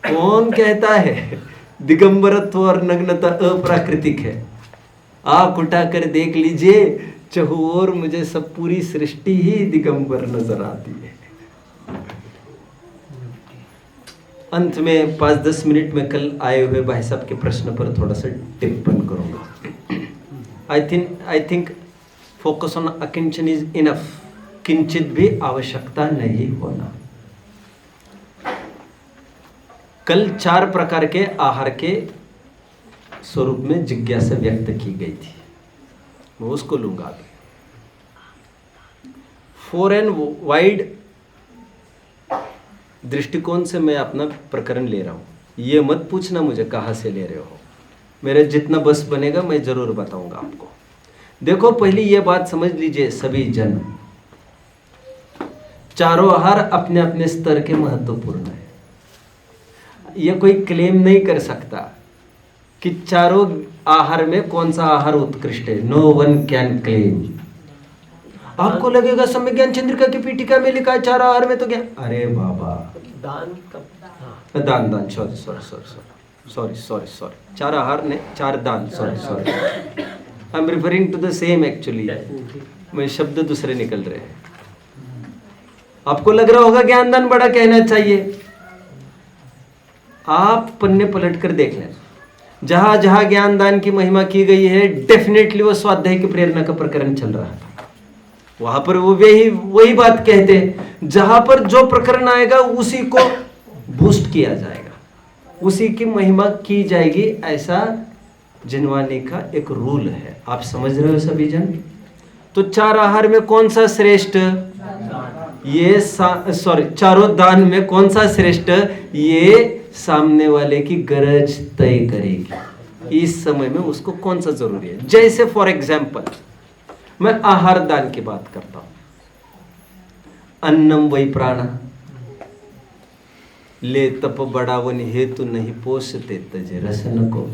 कौन कहता है दिगंबरत्व और नग्नता अप्राकृतिक है? आप उठाकर देख लीजिए चहुओर, मुझे सब पूरी सृष्टि ही दिगंबर नजर आती है। अंत में 5-10 मिनट में कल आए हुए भाई साहब के प्रश्न पर थोड़ा सा टिप्पण करूंगा। आई थिंक फोकस ऑन अकिंचन इज इनफ, किंचित भी आवश्यकता नहीं होना। कल 4 प्रकार के आहार के स्वरूप में जिज्ञासा व्यक्त की गई थी, मैं उसको लूंगा अभी। 4 एंड वाइड दृष्टिकोण से मैं अपना प्रकरण ले रहा हूं। ये मत पूछना मुझे कहां से ले रहे हो, मेरे जितना बस बनेगा मैं जरूर बताऊंगा आपको। देखो, पहली ये बात समझ लीजिए सभी जन, चारों आहार अपने अपने स्तर के महत्वपूर्ण है। ये कोई क्लेम नहीं कर सकता कि चारों आहार में कौन सा आहार उत्कृष्ट है। No one can claim. आपको लगेगा सम्य ज्ञान चंद्रिका की पीठिका में लिखा है 4 आहार में तो क्या, अरे बाबा, दान सॉरी 4 आहार ने 4 दान, sorry I am referring to the same actually, मैं शब्द दूसरे निकल रहे हैं। आपको लग रहा होगा ज्ञान दान बड़ा कहना चाहिए, आप पन्ने पलट कर देख लें, जहां जहां ज्ञान दान की महिमा की गई है डेफिनेटली वो स्वाध्याय की प्रेरणा का प्रकरण चल रहा था, वहां पर वो वही बात कहते हैं। जहां पर जो प्रकरण आएगा उसी को बूस्ट किया जाएगा, उसी की महिमा की जाएगी, ऐसा जिनवानी का एक रूल है। आप समझ रहे हो सभी जन? तो 4 आहार में कौन सा श्रेष्ठ, ये चारों दान में कौन सा श्रेष्ठ, ये सामने वाले की गरज तय करेगी इस समय में उसको कौन सा जरूरी है। जैसे फॉर एग्जाम्पल मैं आहार दान की बात करता हूं, अन्नम वै प्राण, ले तप बढ़ावन हेतु नहीं पोषते तजे रसन को।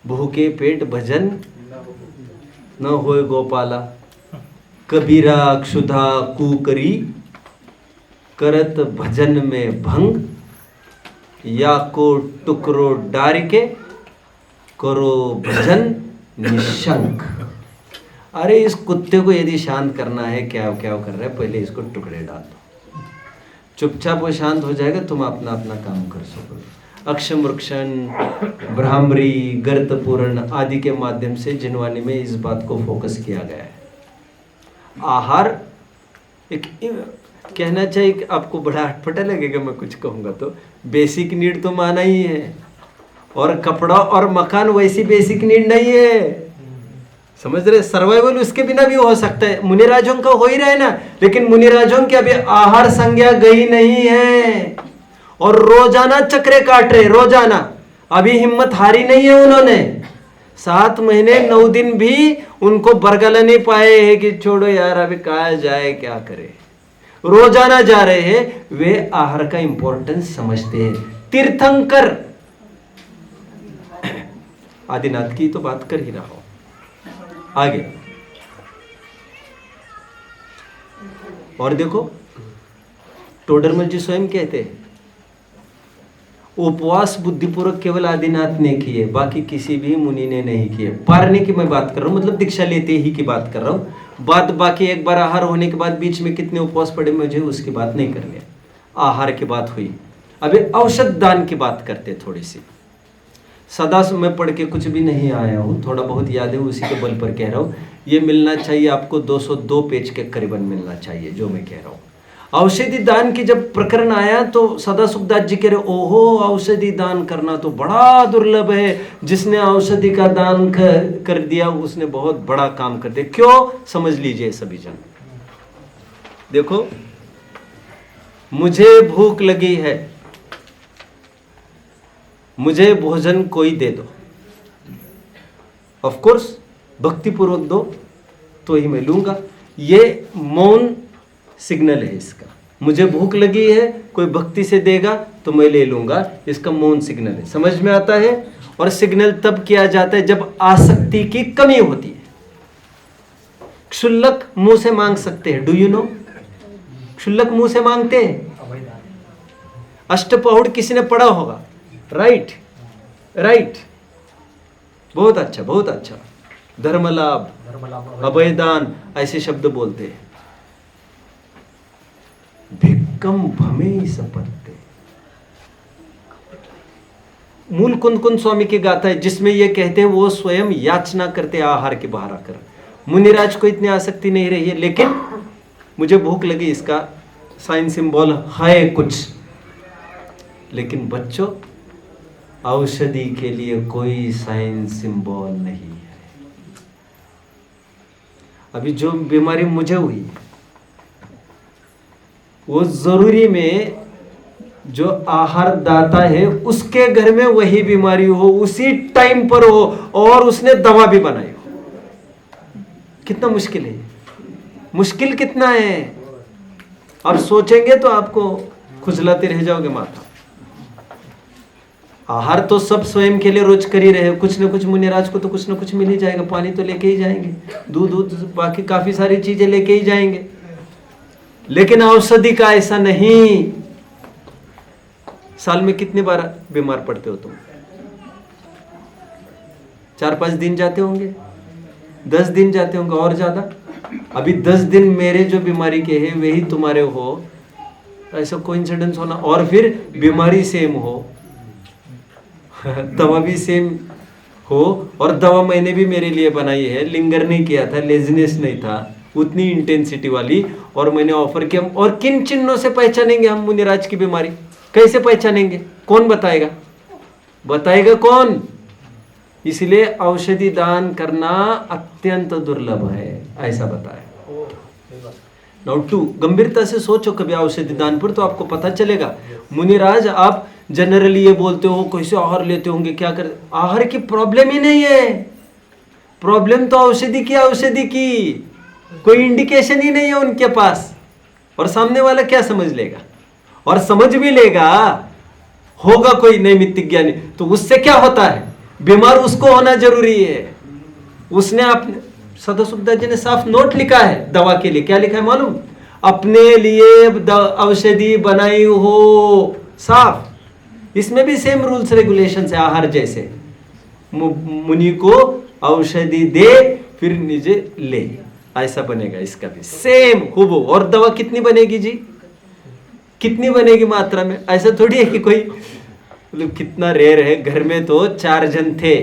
भूखे पेट भजन न होए गोपाला, कबीरा क्षुधा कुकरी, करत भजन में भंग, या को टुकरो डार के करो भजन निशंक। अरे इस कुत्ते को यदि शांत करना है, क्या क्या कर रहा है, पहले इसको टुकड़े डाल दो, चुपचाप वो शांत हो जाएगा, तुम अपना अपना काम कर सकोगे। अक्षमृक्षण, भ्रामरी, गर्तपूर्ण आदि के माध्यम से जिनवानी में इस बात को फोकस किया गया है। आहार एक कहना चाहिए कि आपको बड़ा अटपटा लगेगा मैं कुछ कहूँगा तो, बेसिक नीड तो माना ही है, और कपड़ा और मकान वैसी बेसिक नीड नहीं है, समझ रहे? सर्वाइवल उसके बिना भी हो सकता है, मुनिराजों का हो ही रहा है ना, लेकिन मुनिराजों की अभी आहार संज्ञा गई नहीं है, और रोजाना चक्रे काट रहे, रोजाना। अभी हिम्मत हारी नहीं है उन्होंने, 7 महीने 9 दिन भी उनको बरगला नहीं पाए हैं कि छोड़ो यार अभी कहा जाए क्या करे, रोजाना जा रहे हैं। वे आहार का इंपॉर्टेंस समझते हैं। तीर्थंकर, आदिनाथ की तो बात कर ही रहा हूं, आगे और देखो, टोडरमल जी स्वयं कहते हैं उपवास बुद्धिपूर्वक केवल आदिनाथ ने किए, बाकी किसी भी मुनि ने नहीं किए। पारने की मैं बात कर रहा हूं, मतलब दीक्षा लेते ही की बात कर रहा हूं। बात बाकी एक बार आहार होने के बाद बीच में कितने उपवास पड़े मुझे उसकी बात नहीं करनी है। आहार की बात हुई, अभी औषध दान की बात करते थोड़ी सी। सदा से मैं पढ़ के कुछ भी नहीं आया हूँ, थोड़ा बहुत याद है, उसी के बल पर कह रहा हूँ। ये मिलना चाहिए आपको, 202 पेज के करीबन मिलना चाहिए जो मैं कह रहा हूँ। औषधि दान की जब प्रकरण आया तो सदा सुखदास जी कह रहे, ओहो औषधि दान करना तो बड़ा दुर्लभ है, जिसने औषधि का दान कर दिया उसने बहुत बड़ा काम कर दिया। क्यों? समझ लीजिए सभी जन। देखो, मुझे भूख लगी है, मुझे भोजन कोई दे दो, ऑफ कोर्स भक्तिपूर्वक दो तो ही मैं लूंगा। ये मौन सिग्नल है इसका। मुझे भूख लगी है, कोई भक्ति से देगा तो मैं ले लूंगा, इसका मौन सिग्नल है। समझ में आता है? और सिग्नल तब किया जाता है जब आसक्ति की कमी होती है। क्षुल्लक मुंह से मांग सकते हैं, डू यू नो? क्षुल्लक मुंह से मांगते हैं। अष्टपहुड़ किसी ने पढ़ा होगा, राइट राइट, बहुत अच्छा बहुत अच्छा। धर्मलाभ, अभयदान, ऐसे शब्द बोलते हैं। भिक्कम भमे सपत्ते, मूल कुंद स्वामी की गाथा है जिसमें ये कहते हैं वो स्वयं याचना करते आहार के बाहर आकर। मुनिराज को इतनी आसक्ति नहीं रही है, लेकिन मुझे भूख लगी, इसका साइन सिंबल है कुछ। लेकिन बच्चों, औषधि के लिए कोई साइन सिंबल नहीं है। अभी जो बीमारी मुझे हुई वो जरूरी में जो आहार दाता है उसके घर में वही बीमारी हो, उसी टाइम पर हो, और उसने दवा भी बनाई हो। कितना मुश्किल है, मुश्किल कितना है। अब सोचेंगे तो आपको खुजलाते रह जाओगे माथा। आहार तो सब स्वयं के लिए रोज कर ही रहे, कुछ न कुछ मुनिराज को तो कुछ न कुछ मिल ही जाएगा, पानी तो लेके ही जाएंगे, दूध बाकी काफी सारी चीजें लेके ही जाएंगे। लेकिन औषधि का ऐसा नहीं। साल में कितनी बार बीमार पड़ते हो तुम? 4-5 दिन जाते होंगे, 10 दिन जाते होंगे, और ज्यादा। अभी 10 दिन मेरे जो बीमारी के हैं वही तुम्हारे हो, ऐसा कोइंसिडेंस होना। और फिर बीमारी सेम हो, दवा भी सेम हो, और दवा मैंने भी मेरे लिए बनाई है, लिंगर नहीं किया था, लेजीनेस नहीं था उतनी इंटेंसिटी वाली, और मैंने ऑफर किया। और किन चिन्हों से पहचानेंगे हम मुनिराज की बीमारी? कैसे पहचानेंगे? कौन बताएगा? बताएगा कौन? इसलिए औषधि दान करना अत्यंत दुर्लभ है, ऐसा बताया। नाउ 2, गंभीरता से सोचो कभी औषधि दान पर, तो आपको पता चलेगा। मुनिराज, आप जनरली ये बोलते हो कैसे आहार लेते होंगे, क्या कर, आहार की प्रॉब्लम ही नहीं है। प्रॉब्लम तो औषधि की, कोई इंडिकेशन ही नहीं है उनके पास। और सामने वाला क्या समझ लेगा? और समझ भी लेगा, होगा कोई नैमित्तिक ज्ञानी, तो उससे क्या होता है? बीमार उसको होना जरूरी है। उसने अपने, सदा सुखदास जी ने साफ नोट लिखा है दवा के लिए। क्या लिखा है मालूम? अपने लिए औषधि बनाई हो, साफ। इसमें भी सेम रूल्स रेगुलेशन है आहार जैसे। मुनि को औषधि दे फिर निजे ले, ऐसा बनेगा इसका भी सेम हुबहू। और दवा कितनी बनेगी जी? कितनी बनेगी मात्रा में? ऐसा थोड़ी है कि कोई, मतलब कितना रेयर है। घर में तो 4 जन थे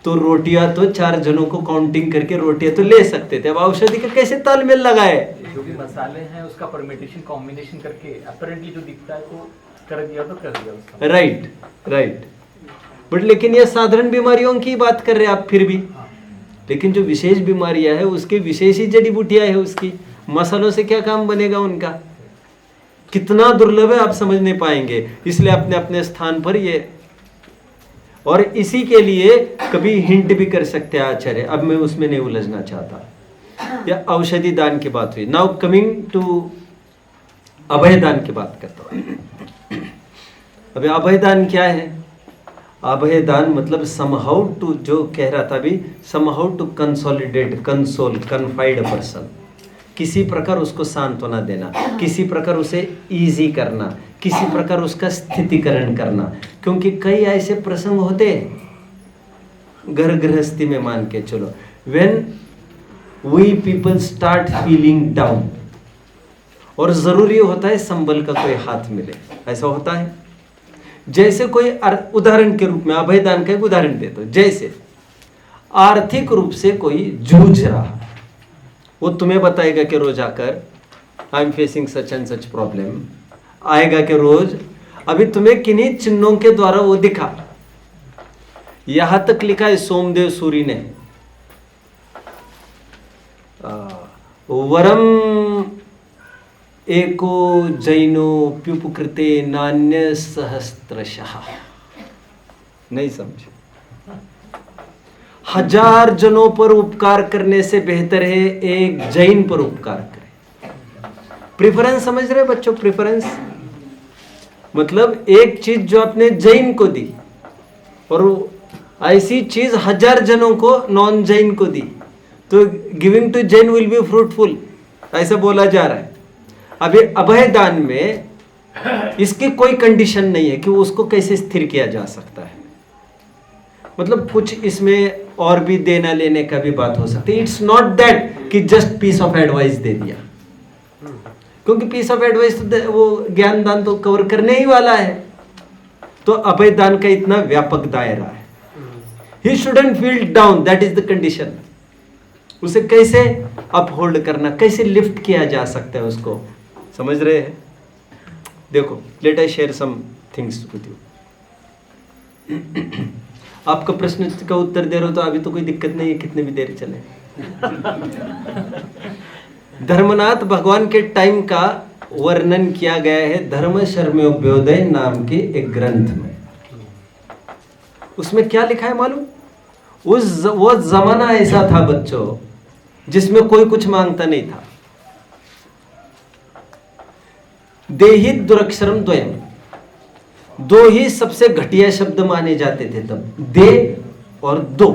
तो रोटियां तो 4 जनों को काउंटिंग करके रोटियां तो ले सकते थे। अब औषधि का कैसे तालमेल लगाए? जो भी मसाले हैं उसका परमिटेशन कॉम्बिनेशन करके अपरेंटली जो दिखता है तो कर दिया उसका। राइट। बट लेकिन ये साधारण बीमारियों की बात कर रहे हैं आप फिर भी। लेकिन जो विशेष बीमारियां है उसके विशेष ही जड़ी बूटियां है उसकी। मसालों से क्या काम बनेगा उनका? कितना दुर्लभ है आप समझ नहीं पाएंगे। इसलिए अपने अपने स्थान पर ये, और इसी के लिए कभी हिंट भी कर सकते हैं आचार्य। अब मैं उसमें नहीं उलझना चाहता। या औषधि दान की बात हुई। नाउ कमिंग टू अभय दान की बात करता हूं। अभी अभय दान क्या है? अभय दान मतलब समहाउ टू, जो कह रहा था अभी, somehow to consolidate, console, confide person, किसी प्रकार उसको सांत्वना देना, किसी प्रकार उसे इजी करना, किसी प्रकार उसका स्थितिकरण करना। क्योंकि कई ऐसे प्रसंग होते हैं घर गृहस्थी में, मान के चलो, when we people start feeling down, और जरूरी होता है संबल का कोई हाथ मिले, ऐसा होता है। जैसे कोई उदाहरण के रूप में अभय दान का एक उदाहरण देता हूं, जैसे आर्थिक रूप से कोई जूझ रहा है, वो तुम्हें बताएगा कि रोज आकर I am facing such and such problem, आएगा कि रोज अभी तुम्हें किन्हीं चिन्हों के द्वारा वो दिखा। यहां तक लिखा है सोमदेव सूरी ने, वरम एको जैनो प्युपकृते नान्य सहस्त्रशः। नहीं समझे? 1000 जनों पर उपकार करने से बेहतर है एक जैन पर उपकार करें। प्रेफरेंस समझ रहे बच्चों? प्रेफरेंस मतलब एक चीज जो आपने जैन को दी और ऐसी चीज 1000 जनों को नॉन जैन को दी, तो giving to Jain will be fruitful, ऐसा बोला जा रहा है। अभी अभय दान में इसकी कोई कंडीशन नहीं है कि उसको कैसे स्थिर किया जा सकता है। मतलब कुछ इसमें और भी देना लेने का भी बात हो सकती है। इट्स नॉट दैट कि जस्ट पीस ऑफ एडवाइस दे दिया, क्योंकि पीस ऑफ एडवाइस तो वो ज्ञान दान तो कवर करने ही वाला है। तो अभय दान का इतना व्यापक दायरा है। He shouldn't feel down, that is the condition. उसे कैसे अपहोल्ड करना, कैसे लिफ्ट किया जा सकता है, उसको समझ रहे हैं? देखो, let I share some things with you. आपका प्रश्न का उत्तर दे रहे हो तो अभी तो कोई दिक्कत नहीं है, कितने भी देर चले। धर्मनाथ भगवान के टाइम का वर्णन किया गया है धर्म शर्मोभ्योदय नाम के एक ग्रंथ में। उसमें क्या लिखा है मालूम? वो जमाना ऐसा था बच्चों जिसमें कोई कुछ मांगता नहीं था। देहित दुरक्षरम द्वयम, दो ही सबसे घटिया शब्द माने जाते थे तब, दे और दो।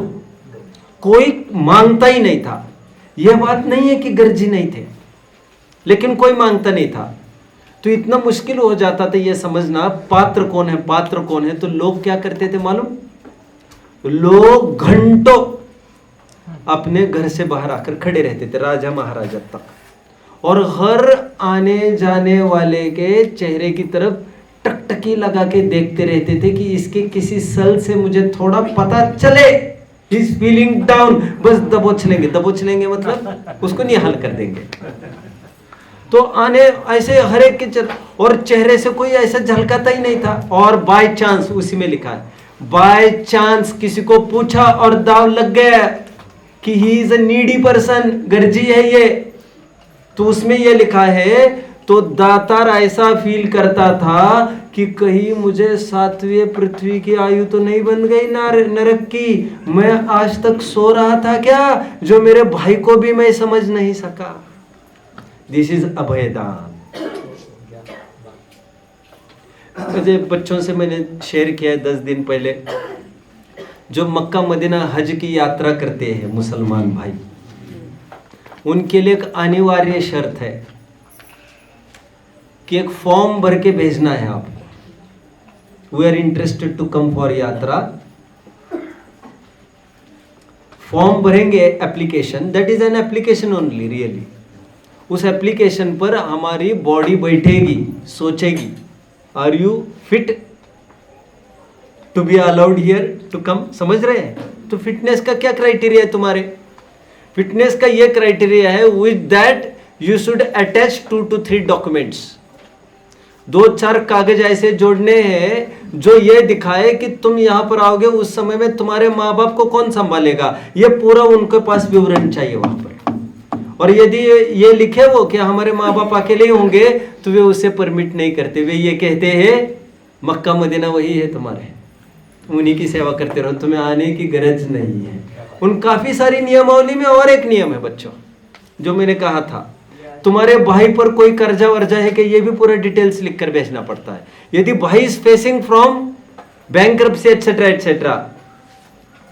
कोई मांगता ही नहीं था। यह बात नहीं है कि गर्जी नहीं थे, लेकिन कोई मांगता नहीं था। तो इतना मुश्किल हो जाता था यह समझना पात्र कौन है, पात्र कौन है। तो लोग क्या करते थे मालूम? लोग घंटों अपने घर से बाहर आकर खड़े रहते थे, राजा महाराजा तक, और हर आने जाने वाले के चेहरे की तरफ टकटकी लगा के देखते रहते थे कि इसके किसी सल से मुझे थोड़ा पता चले, इज फीलिंग डाउन, बस दबोच लेंगे मतलब उसको निहाल कर देंगे। तो आने ऐसे हर एक के और चेहरे से कोई ऐसा झलकाता ही नहीं था। और बाय चांस, उसी में लिखा है, बाय चांस किसी को पूछा और दाव लग गया कि he is a needy person, गर्जी है ये, तो उसमें ये लिखा है, तो दातार ऐसा फील करता था कि कहीं मुझे 7वें पृथ्वी की आयु तो नहीं बन गई नरक की, मैं आज तक सो रहा था क्या, जो मेरे भाई को भी मैं समझ नहीं सका। दिस इज अभयदान। मुझे बच्चों से मैंने शेयर किया है 10 दिन पहले, जो मक्का मदीना हज की यात्रा करते हैं मुसलमान भाई, उनके लिए एक अनिवार्य शर्त है कि एक फॉर्म भर के भेजना है आपको। We are interested to come for यात्रा। फॉर्म भरेंगे, application, that is an application only really. उस एप्लीकेशन पर हमारी बॉडी बैठेगी, सोचेगी, are you fit to be allowed here to come. समझ रहे हैं? तो फिटनेस का क्या क्राइटेरिया है तुम्हारे? फिटनेस का ये क्राइटेरिया है, with that you should attach 2 to 3 documents. 2-4 कागज ऐसे जोड़ने हैं जो ये दिखाए कि तुम यहां पर आओगे, उस समय में तुम्हारे माँ बाप को कौन संभालेगा, ये पूरा उनके पास विवरण चाहिए वहां पर। और यदि ये लिखे वो कि हमारे माँ बाप अकेले ही होंगे, तो वे उसे परमिट नहीं करते। वे ये कहते हैं मक्का मदीना वही है तुम्हारे, उन्हीं की सेवा करते रहो, तुम्हें आने की गरज नहीं है। उन काफी सारी नियमावली में और एक नियम है बच्चों, जो मैंने कहा था, तुम्हारे भाई पर कोई कर्जा वर्जा है कि ये भी पूरा डिटेल्स लिखकर भेजना पड़ता है। यदि भाई is facing from bankruptcy et cetera et cetera,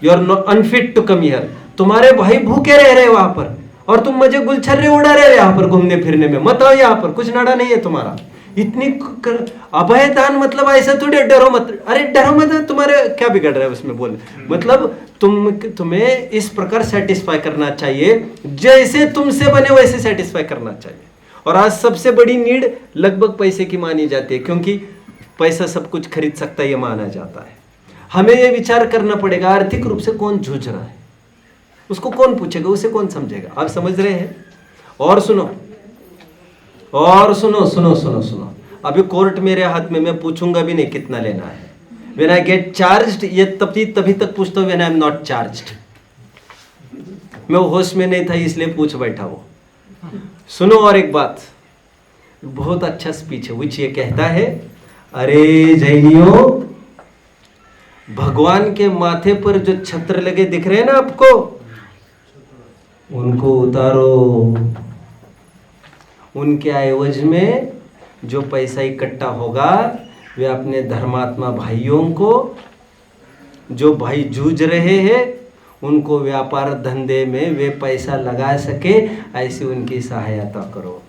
you are not unfit to come here. तुम्हारे भाई भूखे रह रहे वहां पर और तुम मुझे गुलछर्रे उड़ा रहे यहाँ पर घूमने फिरने में, मत आओ यहाँ पर, कुछ नाड़ा नहीं है तुम्हारा। इतनी अभयदान मतलब ऐसा थोड़ी डरो मत, अरे डरो मत, तुम्हारे क्या बिगड़ रहा है उसमें बोल, मतलब तुम्हें इस प्रकार सेटिस्फाई करना चाहिए, जैसे तुमसे बने वैसे सेटिस्फाई करना चाहिए। और आज सबसे बड़ी नीड लगभग पैसे की मानी जाती है, क्योंकि पैसा सब कुछ खरीद सकता है ये माना जाता है। हमें ये विचार करना पड़ेगा आर्थिक रूप से कौन जूझ रहा है, उसको कौन पूछेगा, उसे कौन समझेगा। आप समझ रहे हैं? और सुनो और सुनो सुनो सुनो सुनो, अभी कोर्ट मेरे हाथ में, मैं पूछूंगा भी नहीं कितना लेना है। When I get charged, ये तभी तक पूछता हूँ when I am not charged। मैं होश में नहीं था इसलिए पूछ बैठा वो। सुनो और एक बात, बहुत अच्छा स्पीच है विच ये कहता है, अरे जैनियों, भगवान के माथे पर जो छत्र लगे दिख रहे हैं ना आपको, उनको उतारो। उनके एवज में जो पैसा इकट्ठा होगा वे अपने धर्मात्मा भाइयों को, जो भाई जूझ रहे हैं, उनको व्यापार धंधे में वे पैसा लगा सके ऐसी उनकी सहायता करो।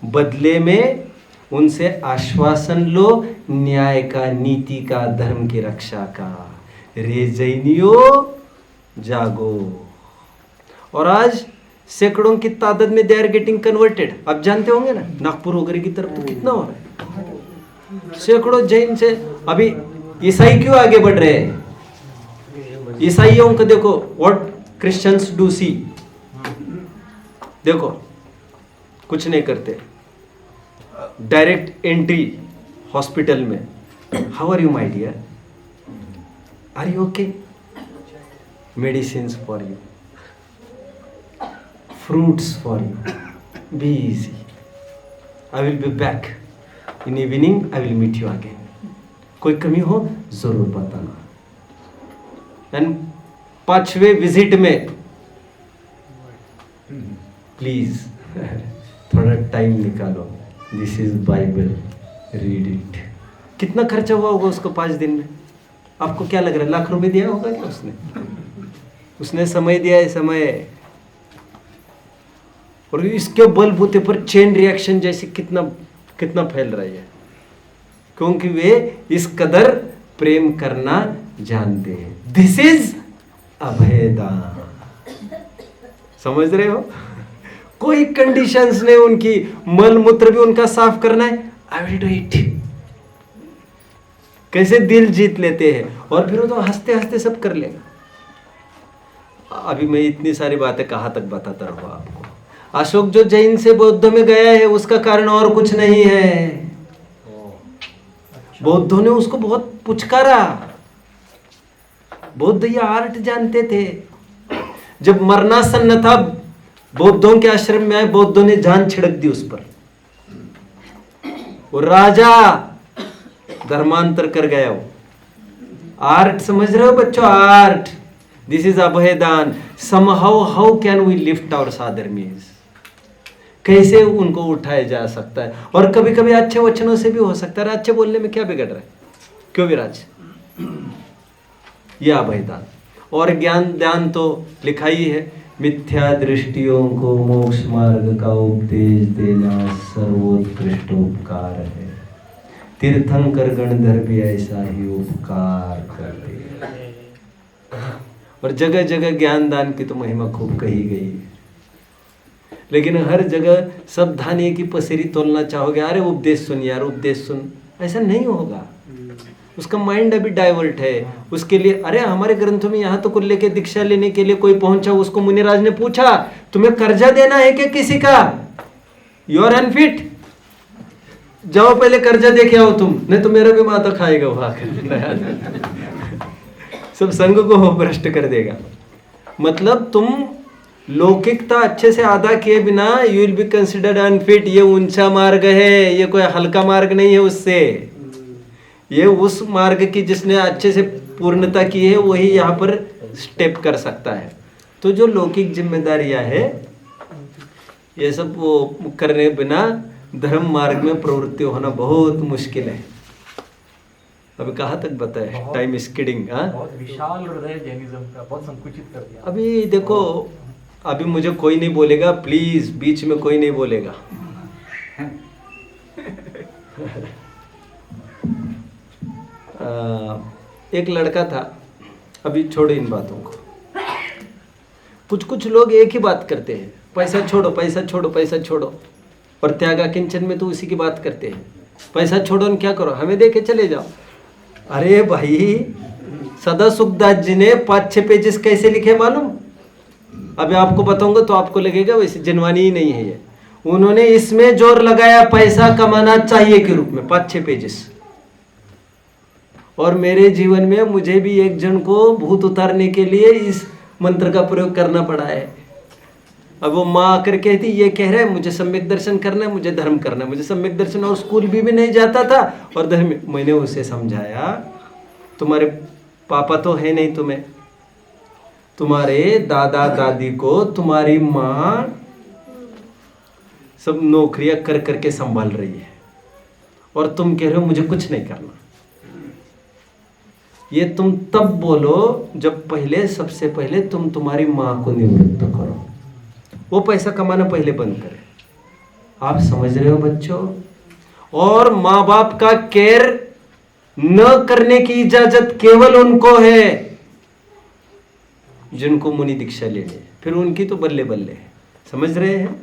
बदले में उनसे आश्वासन लो न्याय का, नीति का, धर्म की रक्षा का। रे जैनियों जागो। और आज सैकड़ों की तादाद में दे आर गेटिंग कन्वर्टेड। आप जानते होंगे ना, नागपुर वगैरह की तरफ तो कितना हो रहा है, सैकड़ों जैन से। अभी ईसाई क्यों आगे बढ़ रहे हैं? ईसाइयों को देखो, व्हाट क्रिश्चियंस डू सी, देखो कुछ नहीं करते, डायरेक्ट एंट्री हॉस्पिटल में। How are you my dear, are you okay, medicines for you, fruits for you, be easy, I will be back in evening, I will meet you again। कोई कमी हो जरूर बताना। एंड 5वें visit में please थोड़ा time निकालो, this is Bible, read it. कितना खर्चा हुआ होगा उसको 5 दिन में? आपको क्या लग रहा है, लाख रुपए दिया होगा क्या उसने समय दिया है, समय। और इसके बलबूते पर चेन रिएक्शन जैसे कितना फैल रही है, क्योंकि वे इस कदर प्रेम करना जानते हैं। दिस इज अभयदान। समझ रहे हो? कोई कंडीशंस नहीं उनकी, मल मूत्र भी उनका साफ करना है, आई विल डू इट। कैसे दिल जीत लेते हैं, और फिर वो तो हंसते हंसते सब कर लेगा। अभी मैं इतनी सारी बातें कहाँ तक बताता रहूं आपको। अशोक जो जैन से बौद्ध में गया है उसका कारण और कुछ नहीं है, बौद्धों ने उसको बहुत पुचकारा। बौद्ध ये आर्ट जानते थे। जब मरनासन्न था, बौद्धों के आश्रम में आए, बौद्धों ने जान छिड़क दी उस पर। वो राजा धर्मांतर कर गया। वो आर्ट समझ रहे हो बच्चों, आर्ट। दिस इज अभयदान। Somehow how can we lift our साधर्मीज, कैसे उनको उठाया जा सकता है। और कभी कभी अच्छे वचनों से भी हो सकता है। अच्छे बोलने में क्या बिगड़ रहा है, क्यों विराज? यह अभयदान। और ज्ञान दान तो लिखा ही है, मिथ्या दृष्टियों को मोक्ष मार्ग का उपदेश देना सर्वोत्कृष्ट उपकार है। तीर्थंकर गणधर भी ऐसा ही उपकार करते। और जगह जगह ज्ञान दान की तो महिमा खूब कही गई है, लेकिन हर जगह सब धाने की पसेरी तोलना चाहोगे, अरे उपदेश सुन यार, उपदेश सुन, ऐसा नहीं होगा। उसका माइंड अभी डाइवर्ट है। उसके लिए अरे हमारे ग्रंथों में यहाँ तो को लेके दीक्षा लेने के लिए कोई पहुंचा, उसको मुनिराज ने पूछा तुम्हें कर्जा देना है क्या किसी का, यू आर अनफिट, जाओ पहले कर्जा दे के आओ तुम, नहीं तो मेरा भी माता खाएगा वहां सब संघ को भ्रष्ट कर देगा। मतलब तुम लौकिकता अच्छे से अदा किए बिना you will be considered unfit. ये ऊंचा मार्ग है, ये कोई हल्का मार्ग नहीं है। उससे ये उस मार्ग की जिसने अच्छे से पूर्णता की है वही यहाँ पर स्टेप कर सकता है। तो जो लौकिक जिम्मेदारियां है ये सब वो करने बिना धर्म मार्ग में प्रवृत्ति होना बहुत मुश्किल है। अभी कहाँ तक बताए, टाइम इज किडिंग। बहुत विशाल हृदय जैनिज्म का, बहुत संकुचित कर दिया। अभी देखो, अभी मुझे कोई नहीं बोलेगा, प्लीज बीच में कोई नहीं बोलेगा। एक लड़का था, अभी छोड़ो इन बातों को। कुछ लोग एक ही बात करते हैं, पैसा छोड़ो पैसा छोड़ो पैसा छोड़ो, और त्यागा किंचन में तो उसी की बात करते हैं। पैसा छोड़ो न क्या करो, हमें दे के चले जाओ। अरे भाई, सदा सुखदास जी ने 5-6 पेजेस कैसे लिखे मालूम? अभी आपको बताऊंगा तो आपको लगेगा वैसे जनवानी ही नहीं है ये। उन्होंने इसमें जोर लगाया पैसा कमाना चाहिए के रूप में, 5-6 पेजेस। और मेरे जीवन में मुझे भी एक जन को भूत उतारने के लिए इस मंत्र का प्रयोग करना पड़ा है। अब वो माँ आकर कहती, ये कह रहा है मुझे सम्यक दर्शन करना है, मुझे धर्म करना है, मुझे सम्यक दर्शन, और स्कूल भी नहीं जाता था और धर्म। मैंने उसे समझाया, तुम्हारे पापा तो है नहीं तुम्हें, तुम्हारे दादा दादी को तुम्हारी माँ सब नौकरियां कर करके संभाल रही है, और तुम कह रहे हो मुझे कुछ नहीं करना। ये तुम तब बोलो जब पहले, सबसे पहले तुम तुम्हारी माँ को निवृत्त करो, वो पैसा कमाना पहले बंद करे। आप समझ रहे हो बच्चों? और माँ बाप का केयर न करने की इजाजत केवल उनको है जिनको मुनि दीक्षा लेनी है, फिर उनकी तो बल्ले बल्ले है। समझ रहे हैं?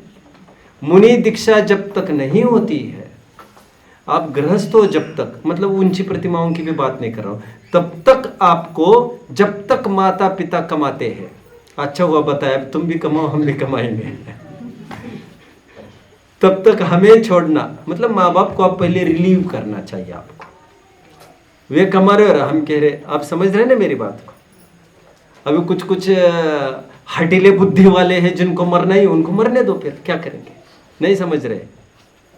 मुनि दीक्षा जब तक नहीं होती है, आप गृहस्थ हो जब तक, मतलब ऊंची प्रतिमाओं की भी बात नहीं कर रहा हूं, तब तक आपको, जब तक माता पिता कमाते हैं, अच्छा हुआ बताया, अब तुम भी कमाओ हम भी कमाएंगे, तब तक हमें छोड़ना, मतलब माँ बाप को आप पहले रिलीव करना चाहिए आपको। वे कमा रहे और हम कह रहे, आप समझ रहे ना मेरी बात को? अभी कुछ कुछ हटीले बुद्धि वाले हैं जिनको मरना ही, उनको मरने दो, फिर क्या करेंगे? नहीं समझ रहे,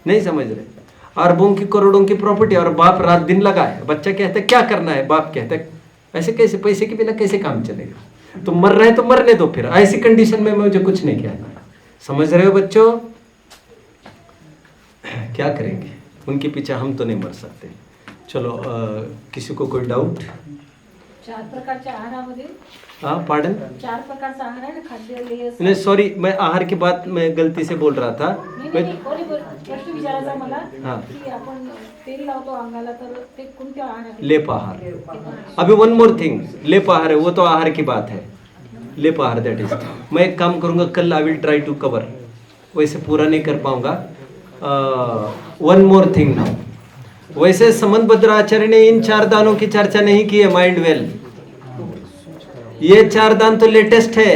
नहीं समझ रहे। अरबों की करोड़ों की प्रॉपर्टी और बाप रात दिन लगा है, बच्चा कहता है क्या करना है, बाप कहता है ऐसे कैसे, पैसे के बिना कैसे काम चलेगा? तो मर रहे हैं तो मरने दो, फिर ऐसी कंडीशन में मुझे कुछ नहीं कहना। समझ रहे हो बच्चों? क्या करेंगे, उनके पीछे हम तो नहीं मर सकते। चलो किसी को कोई डाउट? 4 प्रकारच्या आहारामध्ये, हाँ पार्डन? 4 प्रकारचा आहार आहे ना, खाद्य, लेह, नहीं सॉरी, मैं आहार की बात मैं गलती से बोल रहा था। प्रश्न विचारायचा मला हाँ। की आपण तेल लावतो अंगाला, तर ते कोणत्या आहार? लेप आहार। अभी वन मोर थिंग, लेप आहार है, वो तो आहार की बात है, लेप आहार दैट इज। मैं एक काम करूंगा, कल I will try to cover, वैसे पूरा नहीं कर पाऊंगा। वन मोर थिंग नाउ, वैसे समंत आचार्य ने इन 4 दानों की चर्चा नहीं की है, माइंड वेल। ये 4 दान तो लेटेस्ट है।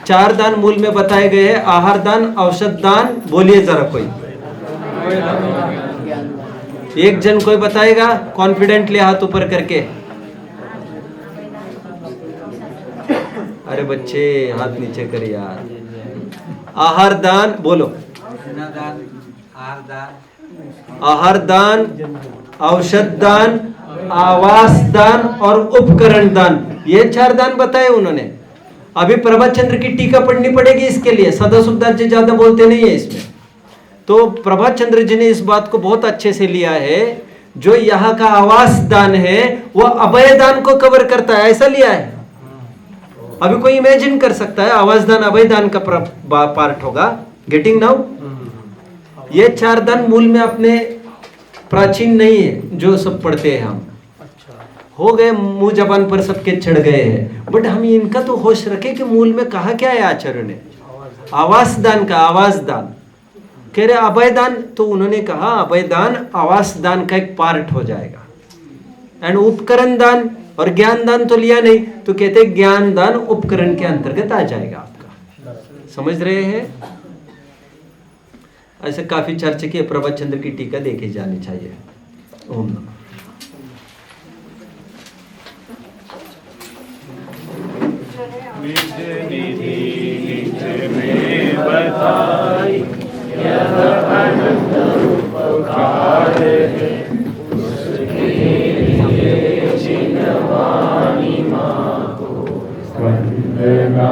4 दान मूल में बताए गए हैं, आहार दान, औषध दान। बोलिए जरा कोई, एक जन कोई बताएगा कॉन्फिडेंटली हाथ ऊपर करके? अरे बच्चे हाथ नीचे कर यार। आहार दान बोलो। आहार दान, औषध दान, आवास दान और उपकरण दान, ये 4 दान बताए उन्होंने। अभी प्रभाचंद्र की टीका पढ़नी पड़ेगी इसके लिए, सदा सुखदास जी ज्यादा बोलते नहीं है इसमें। तो प्रभाचंद्र जी ने इस बात को बहुत अच्छे से लिया है। जो यहाँ का आवास दान है वो अभय दान को कवर करता है, ऐसा लिया है। अभी कोई इमेजिन कर सकता है आवास दान अभय दान का पार्ट होगा? Getting now? ये 4 दान मूल में अपने प्राचीन नहीं है जो सब पढ़ते हैं हम, हो गए मुंह जबान पर सबके चढ़ गए हैं, बट हम इनका तो होश रखें कि मूल में कहा क्या है आचार्य ने। आवास दान का, आवास दान कह रहे अभय दान, तो उन्होंने कहा अभय दान आवास दान का एक पार्ट हो जाएगा। एंड उपकरण दान और ज्ञान दान तो लिया नहीं, तो कहते ज्ञान दान उपकरण के अंतर्गत आ जाएगा आपका। समझ रहे हैं? ऐसे काफी चर्चा की, प्रभाचंद्र की टीका देखी जानी चाहिए। ओम नमः। निज निधि निज में बताई, यह अनंत उपकार है, उसके लिए जिनवानी माँ को वंदना।